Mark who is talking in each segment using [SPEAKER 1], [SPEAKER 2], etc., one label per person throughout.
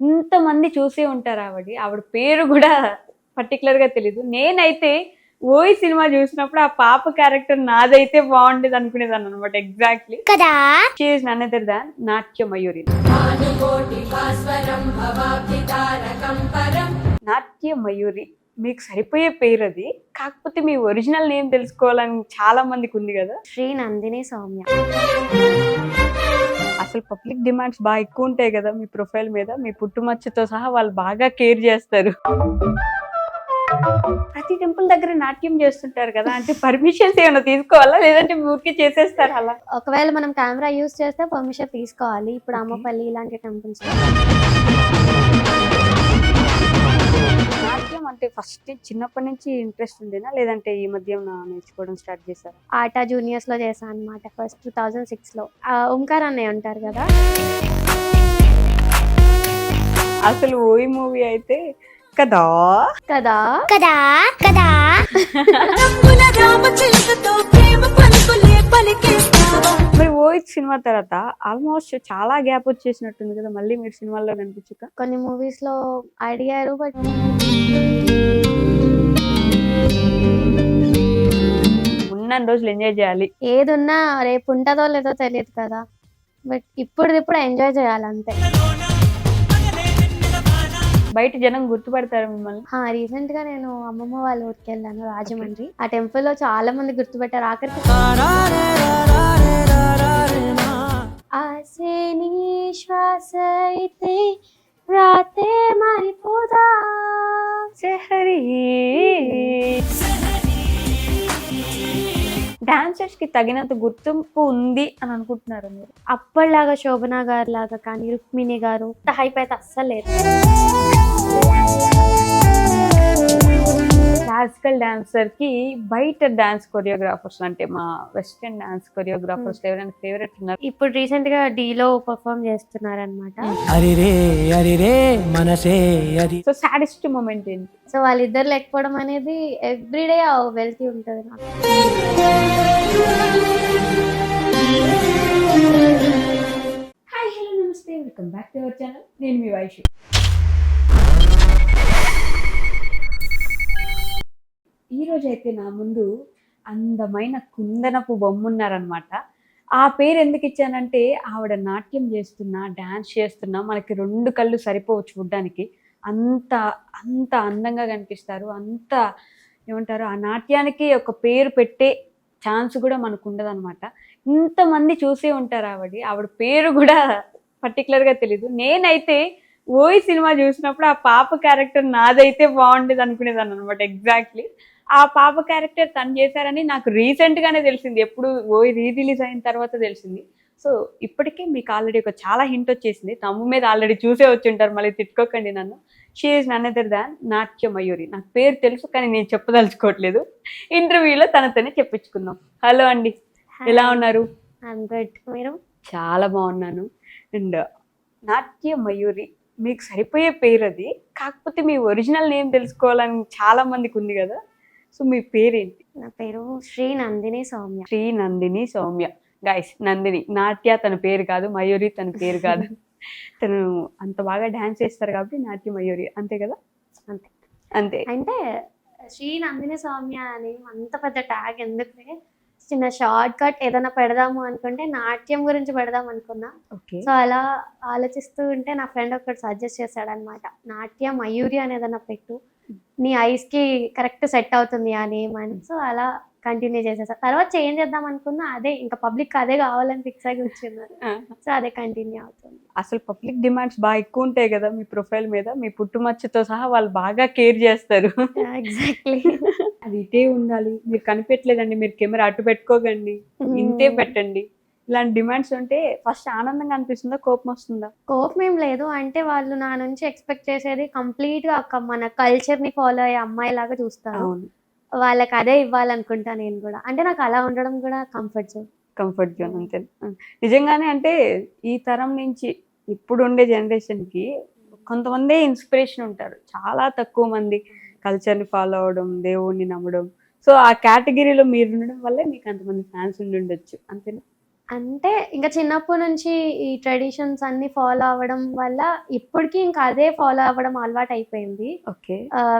[SPEAKER 1] ఇంతమంది చూసే ఉంటారు ఆవిడ పేరు కూడా పర్టికులర్ గా తెలీదు. నేనైతే ఓయి సినిమా చూసినప్పుడు ఆ పాప క్యారెక్టర్ నాదైతే బాగుండేది అనుకునేదాన్ని అనమాట. ఎగ్జాక్ట్లీ కదా. She is none other than Natya Mayuri. నాట్య మయూరి మీకు సరిపోయే పేరు అది. కాకపోతే మీ ఒరిజినల్ నేమ్ తెలుసుకోవాలని చాలా మందికి ఉంది కదా.
[SPEAKER 2] శ్రీ నందిని సౌమ్య.
[SPEAKER 1] అసలు పబ్లిక్ డిమాండ్స్ బాగా ఎక్కువ ఉంటాయి కదా మీ ప్రొఫైల్ మీద. మీ పుట్టుమచ్చతో సహా వాళ్ళు బాగా కేర్ చేస్తారు. ప్రతి టెంపుల్ దగ్గర నాట్యం చేస్తుంటారు కదా, అంటే పర్మిషన్స్ ఏమైనా తీసుకోవాలా లేదంటే ఊరికే చేసేస్తారు అలా?
[SPEAKER 2] ఒకవేళ మనం కెమెరా యూజ్ చేస్తే పర్మిషన్ తీసుకోవాలి. ఇప్పుడు అమ్మపల్లి ఇలాంటి టెంపుల్స్
[SPEAKER 1] నాట్యం అంటే ఫస్ట్ చిన్నప్పటి నుంచి ఇంట్రెస్ట్ ఉండేనా లేదంటే ఈ మధ్య నేర్చుకోవడం స్టార్ట్ చేశారు?
[SPEAKER 2] ఆటా జూనియర్స్ లో చేశాను అనమాట. ఫస్ట్ 2006 లో ఓంకార్ అన్నయ్య ఉంటారు కదా.
[SPEAKER 1] అసలు ఓయి మూవీ అయితే కదా
[SPEAKER 2] కదా
[SPEAKER 1] కదా కదా మరి ఓయి సినిమా తర్వాత ఆల్మోస్ట్ చాలా గ్యాప్ వచ్చేసినట్టుంది కదా, మళ్ళీ మీరు సినిమాల్లో కనిపించక.
[SPEAKER 2] కొన్ని మూవీస్ లో అడిగారు, బట్
[SPEAKER 1] ఉన్న రోజులు ఎంజాయ్ చేయాలి.
[SPEAKER 2] ఏదున్నా రేపు ఉంటుందో లేదో తెలియదు కదా, బట్ ఇప్పుడు ఎంజాయ్ చేయాలి అంతే.
[SPEAKER 1] బయట జనం గుర్తుపడతారు మిమ్మల్ని?
[SPEAKER 2] రీసెంట్ గా నేను అమ్మమ్మ వాళ్ళ ఊరికి వెళ్ళాను, రాజమండ్రి. ఆ టెంపుల్ లో చాలా మంది గుర్తుపెట్టారు. ఆఖరికి ఆసే నీ శ్వాస అయితే రాతే మారిపోదా
[SPEAKER 1] సెహరీ. డాన్సర్స్ కి తగినంత గుర్తింపు ఉంది అని అనుకుంటున్నారు మీరు?
[SPEAKER 2] అప్పటిలాగా శోభనా గారు లాగా కానీ రుక్మిణి గారు హైప్ అయితే అస్సలు లేదు.
[SPEAKER 1] క్లాసికల్ డాన్సర్ కి బయట డాన్స్ కొరియోగ్రాఫర్స్ అంటే మా వెస్టర్న్ డాన్స్ కొరియోగ్రాఫర్స్ ఎవరైనా ఫేవరెట్ ఉన్నారు?
[SPEAKER 2] ఇప్పుడు రీసెంట్ గా డీలో పర్ఫార్మ్ చేస్తున్నారు అనమాట.
[SPEAKER 1] సో సాడెస్ట్ మూమెంట్ ఏంటి?
[SPEAKER 2] సో వాళ్ళిద్దరు లేకపోవడం అనేది ఎవ్రీడే వెళ్తూ ఉంటది నాకు.
[SPEAKER 1] హాయ్ హలో నమస్తే, welcome back to our channel. నేను మీ వైషు. ఈ రోజు అయితే నా ముందు అందమైన కుందనపు బొమ్మ ఉన్నారనమాట. ఆ పేరు ఎందుకు ఇచ్చానంటే ఆవిడ నాట్యం చేస్తున్నా డాన్స్ చేస్తున్నా మనకి రెండు కళ్ళు సరిపోవు చూడ్డానికి. అంత అంత అందంగా కనిపిస్తారు. అంత ఏమంటారు, ఆ నాట్యానికి ఒక పేరు పెట్టే ఛాన్స్ కూడా మనకు ఉండదు అనమాట. ఇంతమంది చూసే ఉంటారు ఆవిడ పేరు కూడా పర్టికులర్గా తెలీదు. నేనైతే ఓయి సినిమా చూసినప్పుడు ఆ పాప క్యారెక్టర్ నాదైతే బాగుండేది అనుకునేదాన్ని అనమాట. ఎగ్జాక్ట్లీ ఆ పాప క్యారెక్టర్ తను చేశారని నాకు రీసెంట్ గానే తెలిసింది. ఎప్పుడు ఓయి రిలీజ్ అయిన తర్వాత తెలిసింది. సో ఇప్పటికే మీకు ఆల్రెడీ ఒక చాలా హింట్ వచ్చేసింది. తమ్ము మీద ఆల్రెడీ చూసే వచ్చి ఉంటారు, మళ్ళీ తిట్టుకోకండి నన్ను. She is none other than Natya Mayuri. నాకు పేరు తెలుసు కానీ నేను చెప్పదలుచుకోవట్లేదు. ఇంటర్వ్యూలో తనతోనే చెప్పించుకుందాం. హలో అండి, ఎలా ఉన్నారు?
[SPEAKER 2] మీరు?
[SPEAKER 1] చాలా బాగున్నాను. అండ్ నాట్య మయూరి మీకు సరిపోయే పేరు అది. కాకపోతే మీ ఒరిజినల్ నేమ్ తెలుసుకోవాలని చాలా మందికి ఉంది కదా, సో మీ పేరేంటి?
[SPEAKER 2] నా పేరు శ్రీ నందిని సౌమ్య.
[SPEAKER 1] శ్రీ నందిని సౌమ్య. గైస్, నందిని నాట్య తన పేరు కాదు, మయూరి తన పేరు కాదు. తను అంత బాగా డాన్స్ చేస్తారు కాబట్టి నాట్య మయూరి, అంతే కదా?
[SPEAKER 2] అంతే
[SPEAKER 1] అంతే.
[SPEAKER 2] అంటే శ్రీ నందిని సౌమ్య అని అంత పెద్ద ట్యాగ్ ఎందుకు? చిన్న షార్ట్ కట్ ఏదైనా పెడదాము అనుకుంటే నాట్యం గురించి పెడదాం అనుకున్నా. సో అలా ఆలోచిస్తూ ఉంటే నా ఫ్రెండ్ ఒకటి సజెస్ట్ చేశాడు అనమాట, నాట్య మయూరి అని ఏదైనా పెట్టు, నీ ఐస్ కి కరెక్ట్ సెట్ అవుతుంది ఆ నేమ్ అని. సో అలా కంటిన్యూ చేసేసా. తర్వాత చేంజ్ చేద్దాం అనుకున్నా, అదే ఇంకా పబ్లిక్ అదే కావాలని ఫిక్స్ అయి వచ్చిన్నారు. సో అదే కంటిన్యూ అవుతుంది.
[SPEAKER 1] అసలు పబ్లిక్ డిమాండ్స్ బాగా ఎక్కువ ఉంటాయి కదా మీ ప్రొఫైల్ మీద. మీ పుట్టుమచ్చతో సహా వాళ్ళు బాగా కేర్ చేస్తారు.
[SPEAKER 2] ఎగ్జాక్ట్లీ.
[SPEAKER 1] అది ఇటే ఉండాలి, మీరు కనిపెట్టలేదండి, మీరు కెమెరా అటు పెట్టుకోకండి, ఇంతే పెట్టండి, ఇలాంటి డిమాండ్స్ ఉంటే ఫస్ట్ ఆనందంగా అనిపిస్తుందా, కోపం వస్తుందా?
[SPEAKER 2] కోపం ఏం లేదు. అంటే వాళ్ళు నా నుంచి ఎక్స్పెక్ట్ చేసేది కంప్లీట్ గా మన కల్చర్ ని ఫాలో అయ్యే అమ్మాయి లాగా చూస్తారు. వాళ్ళకి అదే ఇవ్వాలనుకుంటా నేను కూడా. అంటే నాకు అలా ఉండడం కూడా కంఫర్ట్ జోన్
[SPEAKER 1] అంతే. నిజంగానే అంటే ఈ తరం నుంచి ఇప్పుడు ఉండే జనరేషన్ కి కొంతమంది ఇన్స్పిరేషన్ ఉంటారు, చాలా తక్కువ మంది కల్చర్ని ఫాలో అవడం, దేవుణ్ణి నమ్మడం. సో ఆ కేటగిరీలో మీరు ఉండడం వల్లే మీకు అంతమంది ఫ్యాన్స్ ఉండి ఉండొచ్చు, అంతేనా?
[SPEAKER 2] అంటే ఇంకా చిన్నప్పటి నుంచి ఈ ట్రెడిషన్స్ అన్ని ఫాలో అవ్వడం వల్ల ఇప్పటికీ ఇంకా అదే ఫాలో అవ్వడం అలవాటు అయిపోయింది.
[SPEAKER 1] ఓకే.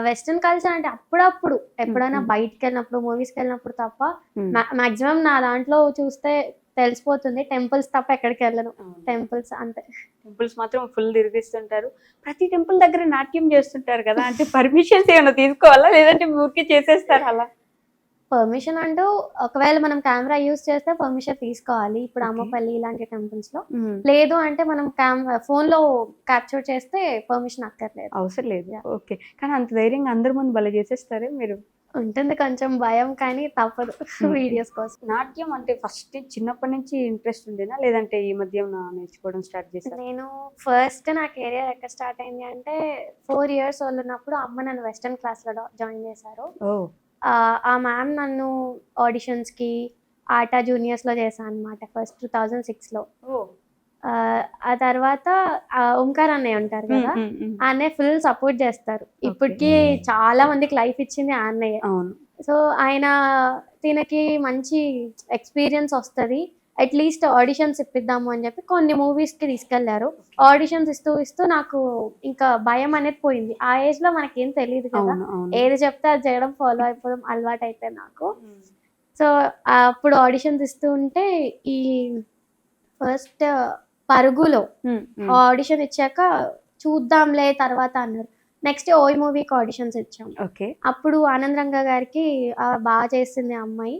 [SPEAKER 2] వెస్ట్రన్ కల్చర్ అంటే అప్పుడప్పుడు ఎప్పుడైనా
[SPEAKER 1] మ్మ్.
[SPEAKER 2] బయటికి వెళ్ళినప్పుడు మూవీస్కి వెళ్ళినప్పుడు తప్ప
[SPEAKER 1] మ్మ్.
[SPEAKER 2] మాక్సిమం నా దాంట్లో చూస్తే తెలిసిపోతుంది. టెంపుల్స్ తప్ప ఎక్కడికి వెళ్ళను. టెంపుల్స్ అంతే.
[SPEAKER 1] టెంపుల్స్ మాత్రం ఫుల్ తిరిగిస్తుంటారు. ప్రతి టెంపుల్ దగ్గర నాట్యం చేస్తుంటారు కదా, అంటే పర్మిషన్స్ ఏమైనా తీసుకోవాలా లేదంటే ఊరికే చేసేస్తారు అలా?
[SPEAKER 2] పర్మిషన్ అంటూ ఒకవేళ మనం కెమెరా యూస్ చేస్తే పర్మిషన్ తీసుకోవాలి. ఇప్పుడు
[SPEAKER 1] Okay.
[SPEAKER 2] అమ్మపల్లి ఇలాంటి టెంపుల్స్ లో.
[SPEAKER 1] మ్మ్.
[SPEAKER 2] లేదు అంటే మనం ఫోన్ లో క్యాప్చర్ చేస్తే పర్మిషన్ అక్కర్లేదు.
[SPEAKER 1] అవసరం లేదు.
[SPEAKER 2] Yeah.
[SPEAKER 1] ఓకే. కానీ అంత ధైర్యంగా అందరి ముందు భలే చేసేస్తారే మీరు.
[SPEAKER 2] ఉంటుంది కొంచెం భయం, కానీ తప్పదు వీడియోస్ కోసం.
[SPEAKER 1] నాట్యం అంటే ఫస్ట్ చిన్నప్పటి నుంచి ఇంట్రెస్ట్ ఉండేనా లేదంటే ఈ మధ్య నేర్చుకోవడం స్టార్ట్ చేశారు?
[SPEAKER 2] నేను ఫస్ట్ నా కెరియర్ ఎక్కడ స్టార్ట్ అయింది అంటే 4 years old ఉన్నప్పుడు అమ్మ నన్ను వెస్టర్న్ క్లాస్ లో జాయిన్ చేశారు.
[SPEAKER 1] ఓ.
[SPEAKER 2] ఆ మ్యామ్ నన్ను ఆడిషన్స్ కి ఆటా జూనియర్స్ లో చేశాను అనమాట ఫస్ట్ 2006 లో.
[SPEAKER 1] ఓ.
[SPEAKER 2] ఆ తర్వాత ఓంకార్ అన్నయ్య ఉంటారు కదా, ఆ అన్నయ్య ఫుల్ సపోర్ట్ చేస్తారు. ఇప్పటికీ చాలా మందికి లైఫ్ ఇచ్చింది ఆ అన్నయ్య.
[SPEAKER 1] అవును.
[SPEAKER 2] సో ఆయన తినకి మంచి ఎక్స్పీరియన్స్ వస్తుంది, అట్లీస్ట్ ఆడిషన్స్ ఇప్పిద్దాము అని చెప్పి కొన్ని మూవీస్ కి తీసుకెళ్లారు. ఆడిషన్స్ ఇస్తూ నాకు ఇంకా భయం అనేది పోయింది. ఆ ఏజ్ లో మనకేం తెలియదు కదా,
[SPEAKER 1] అవును. అవును.
[SPEAKER 2] ఏది చెప్తే అది చేయడం, ఫాలో అయిపోవడం అలవాటు అయిపోయింది నాకు. సో అప్పుడు ఆడిషన్స్ ఇస్తూ ఉంటే ఈ ఫస్ట్ పరుగులో ఆడిషన్ ఇచ్చాక చూద్దాంలే తర్వాత అన్నారు. నెక్స్ట్ ఓయ్ మూవీకి ఆడిషన్స్ ఇచ్చాం.
[SPEAKER 1] ఓకే.
[SPEAKER 2] అప్పుడు ఆనంద్ రంగ గారికి బాగా చేసింది ఆ అమ్మాయి,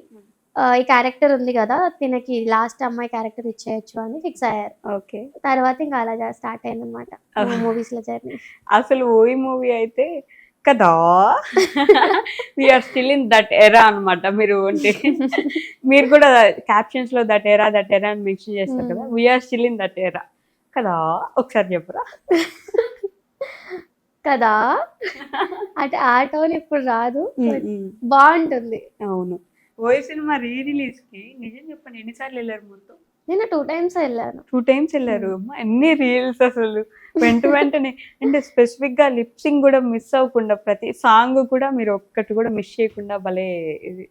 [SPEAKER 2] ఈ క్యారెక్టర్ ఉంది కదా తినకి లాస్ట్ అమ్మాయి క్యారెక్టర్ ఇచ్చేయచ్చు అని ఫిక్స్ అయ్యారు.
[SPEAKER 1] ఓకే.
[SPEAKER 2] తర్వాత ఇంకా అలా స్టార్ట్ అయింది అనమాట మూవీస్ లో జర్నీ.
[SPEAKER 1] అసలు ఓయి మూవీ అయితే కదా వీఆర్ స్టిల్ ఇన్ దట్ ఎరా అన్నమాట. మీరు అంటే మీరు కూడా క్యాప్షన్స్ లో దట్ ఎరా అని మెన్షన్ చేస్తారు కదా, వీఆర్ స్టిల్ ఇన్ దట్ ఎరా కదా. ఒకసారి చెప్పరా?
[SPEAKER 2] కదా అంటే ఆ టోన్ ఇప్పుడు రాదు, బాగుంటుంది.
[SPEAKER 1] అవును. ఓయి సినిమా రిలీజ్ కి నిజం చెప్పండి ఎన్నిసార్లు వెళ్ళారు మొత్తం?
[SPEAKER 2] నేను 2 times వెళ్ళాను.
[SPEAKER 1] 2 times వెళ్ళారు. అమ్మా, ఎన్ని రీల్స్ అసలు వెంటనే. అంటే స్పెసిఫిక్ గా లిప్సింగ్ కూడా మిస్ అవ్వకుండా ప్రతి సాంగ్ కూడా మీరు ఒక్కటి కూడా మిస్ చేయకుండా భలే ఇది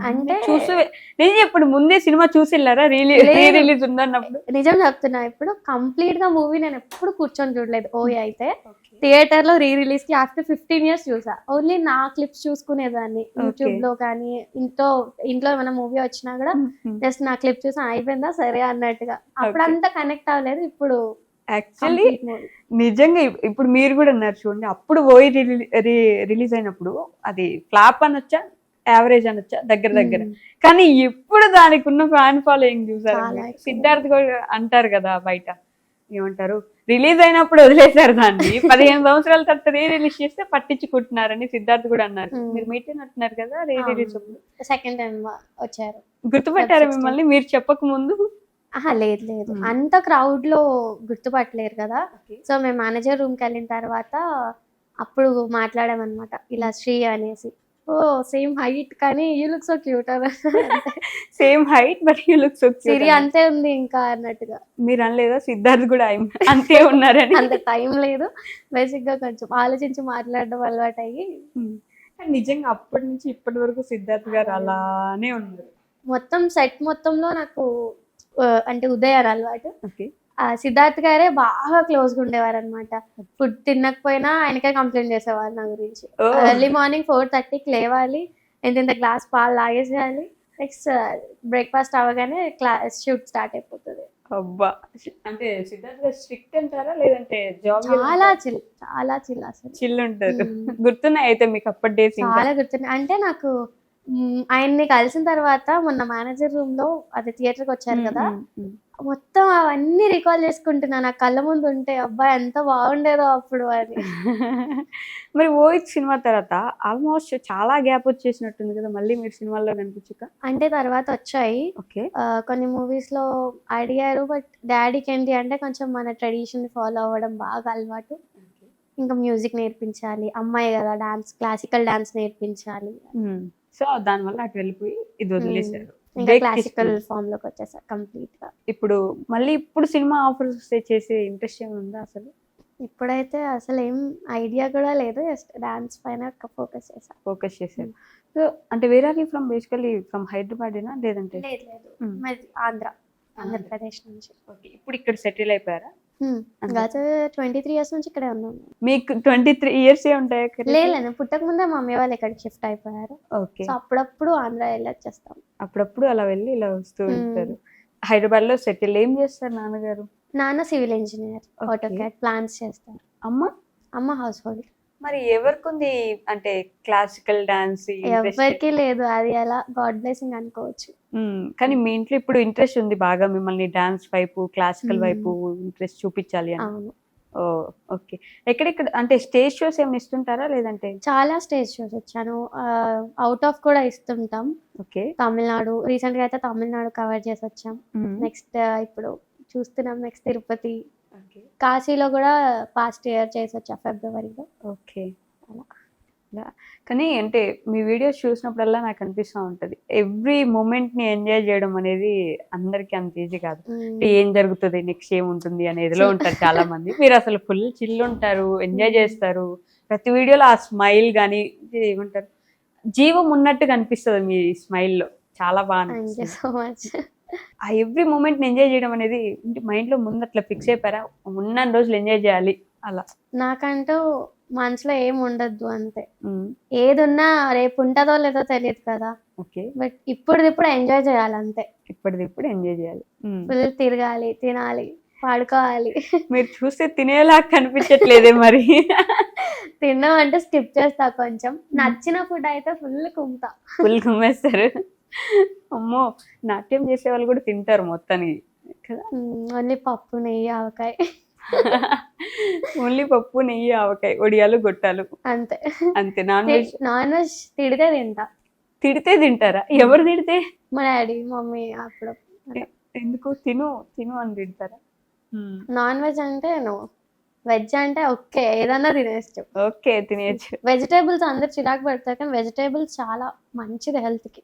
[SPEAKER 1] అంటే చూసి నేను ఇప్పుడు ముందే సినిమా చూసి వెళ్ళారా రిలీజ్ ఉందన్నప్పుడు?
[SPEAKER 2] నిజం చెప్తున్నా, ఇప్పుడు కంప్లీట్ గా మూవీ నేను ఎప్పుడు కూర్చొని చూడలేదు. ఓయ్ అయితే థియేటర్ లో రిలీజ్ కి ఆఫ్టర్ 15 years చూసా. ఓన్లీ నా క్లిప్స్ చూసుకునేదాన్ని యూట్యూబ్ లో, కానీ ఇంట్లో ఏమైనా మూవీ వచ్చినా కూడా జస్ట్ నా క్లిప్ చూసి అయిపోయిందా సరే అన్నట్టుగా. అప్పుడంతా కనెక్ట్ అవ్వలేదు. ఇప్పుడు
[SPEAKER 1] యాక్చువల్లీ నిజంగా ఇప్పుడు మీరు కూడా అన్నారు చూడండి, అప్పుడు ఓయి రిలీజ్ అయినప్పుడు అది ఫ్లాప్ అనొచ్చా, యావరేజ్ అనొచ్చా, దగ్గర. కానీ ఇప్పుడు దానికి ఉన్న ఫ్యాన్ ఫాలోయింగ్ చూసారు. సిద్ధార్థ్ కూడా అంటారు కదా బయట, ఏమంటారు, రిలీజ్ అయినప్పుడు వదిలేశారు దాన్ని 15 సంవత్సరాల తర్వాత రిలీజ్ చేస్తే పట్టించుకుంటున్నారని సిద్ధార్థ్ కూడా అన్నారు. మీరు మీట్ అంటున్నారు కదా రిలీజ్
[SPEAKER 2] సెకండ్ టైం వచ్చారు.
[SPEAKER 1] గుర్తుపెట్టారు మిమ్మల్ని మీరు చెప్పక ముందు?
[SPEAKER 2] లేదు, అంత క్రౌడ్ లో గుర్తుపట్టలేరు కదా. సో మేము మేనేజర్ రూమ్ కి వెళ్ళిన తర్వాత అప్పుడు మాట్లాడామన్నమాట, ఇలా శ్రీ అనేసి. ఓ సేమ్ హైట్ కానీ you look so cute.
[SPEAKER 1] Same height but you look so cute.
[SPEAKER 2] Siri అంతే ఉంది ఇంకా అన్నట్టుగా.
[SPEAKER 1] మీరు అనలేదా సిద్ధార్థ్ కూడా అంతే ఉన్నారని?
[SPEAKER 2] అంత టైం లేదు, బేసిక్ గా కొంచెం ఆలోచించి మాట్లాడడం అలవాటు అయ్యి.
[SPEAKER 1] నిజంగా అప్పటి నుంచి ఇప్పటి వరకు సిద్ధార్థ్ గారు అలానే ఉన్నారు.
[SPEAKER 2] మొత్తం సెట్ మొత్తంలో నాకు అంటే ఉదయారు అలవాటు. సిద్ధార్థ్ గారే బాగా క్లోజ్ గా ఉండేవారు అనమాట. ఫుడ్ తినకపోయినా ఆయనకే కంప్లైంట్ చేసేవారు నా గురించి. ఎర్లీ మార్నింగ్ 4:30కి లేవాలి, ఇంత గ్లాస్ పాలు తాగేసేయాలి, నెక్స్ట్ బ్రేక్ఫాస్ట్ అవ్వగానే షూట్ స్టార్ట్ అయిపోతుంది.
[SPEAKER 1] అబ్బా, అంటే సిద్ధార్థ్ గారు స్ట్రిక్ట్ అంటారా లేదంటే జాబ్?
[SPEAKER 2] చాలా చిల్ అసలు
[SPEAKER 1] చిల్ ఉంటారు. గుర్తున్నాయి అయితే మీకు అప్పటి డేస్?
[SPEAKER 2] చాలా గుర్తున్నాయి. అంటే నాకు ఆయన్ని కలిసిన తర్వాత మొన్న మేనేజర్ రూమ్ లో అది థియేటర్కి వచ్చారు కదా, మొత్తం అవన్నీ రికాల్ చేసుకుంటున్నా నా కళ్ళ ముందు ఉంటే. అబ్బాయి ఎంత బాగుండేదో అప్పుడు అది.
[SPEAKER 1] మరి ఓయి సినిమా తర్వాత ఆల్మోస్ట్ చాలా గ్యాప్ వచ్చేసినట్టుంది కదా మళ్ళీ మీరు సినిమాల్లో కనిపించక?
[SPEAKER 2] అంటే తర్వాత వచ్చాయి కొన్ని మూవీస్ లో అడిగారు, బట్ డాడీకి ఏంటి అంటే కొంచెం మన ట్రెడిషన్ ఫాలో అవ్వడం బాగా అలవాటు. ఇంకా మ్యూజిక్ నేర్పించాలి, అమ్మాయి కదా, డాన్స్, క్లాసికల్ డాన్స్ నేర్పించాలి.
[SPEAKER 1] సో దానివల్ల అటు వెళ్ళిపోయి ఇది వదిలేశారు,
[SPEAKER 2] క్లాసికల్ ఫామ్ లోకి వచ్చేసారు కంప్లీట్ గా.
[SPEAKER 1] ఇప్పుడు సినిమా ఆఫర్స్ వస్తే చేసే ఇంట్రెస్ట్ ఏమైనా ఉందా అసలు?
[SPEAKER 2] ఇప్పుడైతే అసలు ఏం ఐడియా కూడా లేదు, జస్ట్ డాన్స్ పైన ఫోకస్ చేశారు.
[SPEAKER 1] సో అంటే where are you from? Basically from Hyderabad లేదంటే?
[SPEAKER 2] లేదు, ఆంధ్ర. ఆంధ్రప్రదేశ్ నుంచి.
[SPEAKER 1] ఓకే. ఇప్పుడు ఇక్కడ సెటిల్ అయిపోయారా?
[SPEAKER 2] గత 23 ఇయర్స్ నుంచి ఇక్కడే ఉన్నాను.
[SPEAKER 1] మీకు 23 ఇయర్స్ ఉంటాయా?
[SPEAKER 2] లేదు, పుట్టక ముందే మా మమ్మీ వాళ్ళు ఇక్కడికి షిఫ్ట్ అయిపోయారు.
[SPEAKER 1] ఓకే.
[SPEAKER 2] సో అప్పుడప్పుడు ఆంధ్ర వెళ్ళి వచ్చేస్తాం.
[SPEAKER 1] అప్పుడప్పుడు అలా వెళ్ళి ఇలా వస్తూ ఉంటారు. హైదరాబాద్ లో సెటిల్. ఏం చేస్తారు నాన్నగారు?
[SPEAKER 2] నాన్న సివిల్ ఇంజనీర్, ఆటోకాడ్ ప్లాన్స్ చేస్తారు. అమ్మ హౌస్ హోల్డ్.
[SPEAKER 1] మరి ఎవరికి ఉంది అంటే క్లాసికల్ డాన్స్?
[SPEAKER 2] ఎవరికి లేదు, అది అలా గాడ్ బ్లెస్సింగ్ అనుకోవచ్చు.
[SPEAKER 1] కానీ మీ ఇంట్లో ఇప్పుడు ఇంట్రెస్ట్ ఉంది బాగా, మిమ్మల్ని డాన్స్ వైపు, క్లాసికల్ వైపు ఇంట్రెస్ట్ చూపించాలి అని.
[SPEAKER 2] అవును.
[SPEAKER 1] ఓకే. ఎక్కడెక్కడ అంటే స్టేజ్ షోస్ ఏమైనా ఇస్తుంటారా లేదంటే?
[SPEAKER 2] చాలా స్టేజ్ షోస్ వచ్చాను, అవుట్ ఆఫ్ కూడా ఇస్తుంటాం.
[SPEAKER 1] ఓకే.
[SPEAKER 2] తమిళనాడు రీసెంట్ గా అయితే తమిళనాడు కవర్ చేసి వచ్చాం. నెక్స్ట్ ఇప్పుడు చూస్తున్నాం నెక్స్ట్ తిరుపతి, కాశీలో కూడా పాస్ట్ ఇయర్ చేసి వచ్చా ఫిబ్రవరిలో.
[SPEAKER 1] ఓకే. అలా కానీ అంటే మీ వీడియోస్ చూసినప్పుడల్లా నాకు అనిపిస్తూ ఉంటుంది, ఎవ్రీ మూమెంట్ ని ఎంజాయ్ చేయడం అనేది అందరికి అంత ఈజీ కాదు. ఏం జరుగుతుంది నెక్స్ట్ ఏముంటుంది అనేదిలో ఉంటారు చాలా మంది. మీరు అసలు ఫుల్ చిల్ ఉంటారు, ఎంజాయ్ చేస్తారు. ప్రతి వీడియోలో ఆ స్మైల్ కానీ ఏమంటారు, జీవం ఉన్నట్టుగా అనిపిస్తుంది మీ స్మైల్ లో. చాలా బాగా
[SPEAKER 2] థాంక్యూ సో మచ్.
[SPEAKER 1] ఆ ఎవ్రీ మూమెంట్ ని ఎంజాయ్ చేయడం అనేది మైండ్ లో ముందు అట్లా ఫిక్స్ అయిపోయారా, ఉన్న రోజులు ఎంజాయ్ చేయాలి అలా?
[SPEAKER 2] నాకంటూ మనసులో ఏం ఉండద్దు అంతే. ఏదున్నా రేపు ఉంటుందో లేదో తెలియదు కదా.
[SPEAKER 1] ఓకే.
[SPEAKER 2] బట్ ఇప్పుడు ఎంజాయ్ చేయాలి అంతే.
[SPEAKER 1] ఇప్పటిదిప్పుడు ఎంజాయ్ చేయాలి.
[SPEAKER 2] ఫుల్ తిరగాలి, తినాలి, పాడుకోవాలి.
[SPEAKER 1] మీరు చూస్తే తినేలా కనిపించట్లేదే మరి.
[SPEAKER 2] తినడం అంటే స్కిప్ చేస్తా కొంచెం. నచ్చిన ఫుడ్ అయితే ఫుల్ కుమ్ముతా.
[SPEAKER 1] ఫుల్ కుమ్మేస్తారు. అమ్మో, నాట్యం చేసే వాళ్ళు కూడా తింటారు మొత్తానికి కదా.
[SPEAKER 2] ఓన్లీ పప్పు, నెయ్యి, ఆవకాయ.
[SPEAKER 1] ఓన్లీ పప్పు, నెయ్యి, ఆవకాయ, ఒడియాలు, గొట్టాలు,
[SPEAKER 2] అంతే.
[SPEAKER 1] అంతే. నాన్ వెజ్
[SPEAKER 2] తిడితే తింటా.
[SPEAKER 1] తిడితే తింటారా? ఎవరు తిడితే?
[SPEAKER 2] మా డాడీ, మమ్మీ. అప్పుడు
[SPEAKER 1] ఎందుకు తిను తిను అని తింటారా?
[SPEAKER 2] నాన్ వెజ్ అంటే నో, వెజ్ అంటే ఓకే, ఏదన్నా తినేచ్చు.
[SPEAKER 1] ఓకే, తినేయచ్చు.
[SPEAKER 2] వెజిటేబుల్స్ అందరు చిరాకు పెడతారు, కానీ వెజిటేబుల్స్ చాలా మంచిది హెల్త్ కి.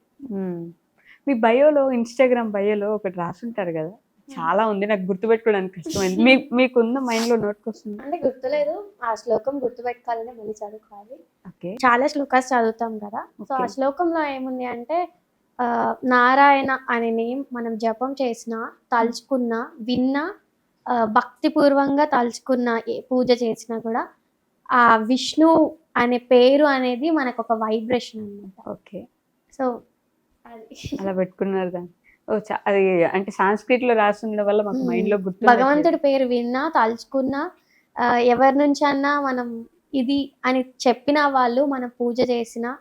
[SPEAKER 1] మీ బయోలో, ఇన్స్టాగ్రామ్ బయోలో ఒకటి రాసుంటారు కదా, చాలా ఉంది, నాకు గుర్తుపెట్టుకోవడానికి కష్టమైంది. మీకున్న మైండ్ లో నోట్కొస్తుంది
[SPEAKER 2] అంటే గుర్తులేదు. ఆ శ్లోకం గుర్తుపెట్టుకోవాలని మళ్ళీ చదువుకోవాలి.
[SPEAKER 1] ఓకే.
[SPEAKER 2] చాలా శ్లోకాస్ చదువుతాం కదా. సో ఆ శ్లోకంలో ఏముంది అంటే, నారాయణ అనే నేమ్ మనం జపం చేసినా, తలుచుకున్నా, విన్నా, భక్తిపూర్వంగా తలుచుకున్న, పూజ చేసినా కూడా ఆ విష్ణు అనే పేరు అనేది మనకు ఒక వైబ్రేషన్ అన్నమాట.
[SPEAKER 1] ఓకే.
[SPEAKER 2] సో
[SPEAKER 1] అలా పెట్టుకున్నారు దాన్ని. అది అంటే సాంస్క్రిట్ లో రాసిన వల్ల మాకు మైండ్ లో గుర్తు.
[SPEAKER 2] భగవంతుడి పేరు విన్నా, తలుచుకున్నా, ఎవరి నుంచి అన్నా మనం ఇది అని చెప్పిన వాళ్ళు, మనం పూజ చేసిన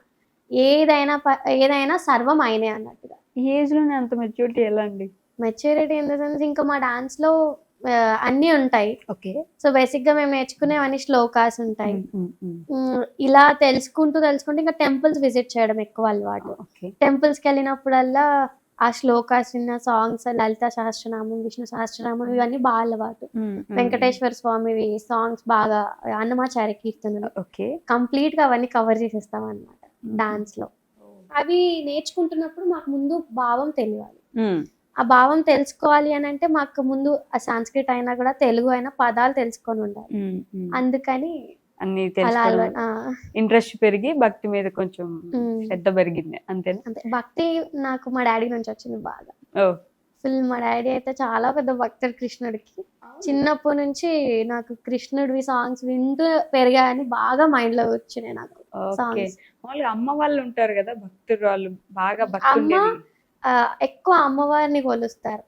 [SPEAKER 2] ఏదైనా సర్వం అయినే అన్నట్టుగా.
[SPEAKER 1] ఈ ఏజ్ లోనే అంత మెచ్యూరిటీ ఎలా అండి?
[SPEAKER 2] మెచ్యూరిటీ ఇన్ ద సెన్స్, ఇంకా మా డాన్స్ లో అన్ని ఉంటాయి.
[SPEAKER 1] ఓకే.
[SPEAKER 2] సో బేసిక్ గా మేము నేర్చుకునేవన్నీ శ్లోకాస్ ఉంటాయి. ఇలా తెలుసుకుంటూ ఇంకా టెంపుల్స్ విజిట్ చేయడం ఎక్కువ అలవాటు. టెంపుల్స్ కి వెళ్ళినప్పుడల్లా ఆ శ్లోకాస్, సాంగ్స్, లలిత సహస్రనామం, విష్ణు సహస్రనామం, ఇవన్నీ బాగా అలవాటు. వెంకటేశ్వర స్వామివి సాంగ్స్ బాగా, అన్నమాచార్య కీర్తనలు కంప్లీట్ గా అవన్నీ కవర్ చేసేస్తాం అన్నమాట డాన్స్ లో. అవి నేర్చుకుంటున్నప్పుడు మాకు ముందు భావం తెలియాలి. ఆ భావం తెలుసుకోవాలి అని అంటే మాకు ముందు ఆ సాంస్క్రిట్ అయినా కూడా తెలుగు అయినా పదాలు తెలుసుకొని ఉండాలి. అందుకని
[SPEAKER 1] అన్ని ఇంట్రెస్ట్ పెరిగి భక్తి మీద కొంచెం శ్రద్ధ పెరిగింది అంతేనా?
[SPEAKER 2] అంతే. భక్తి నాకు మా డాడీ నుంచి వచ్చింది బాగా. ఫుల్ మా డాడీ అయితే చాలా పెద్ద భక్తుడు కృష్ణుడికి. చిన్నప్పటి నుంచి నాకు కృష్ణుడివి సాంగ్స్ వింటూ పెరిగాయని బాగా మైండ్ లో వచ్చినాయి నాకు సాంగ్స్.
[SPEAKER 1] అమ్మ వాళ్ళు ఉంటారు కదా భక్తులు, వాళ్ళు బాగా భక్తి
[SPEAKER 2] ఎక్కువ అమ్మవారిని కొలుస్తారు.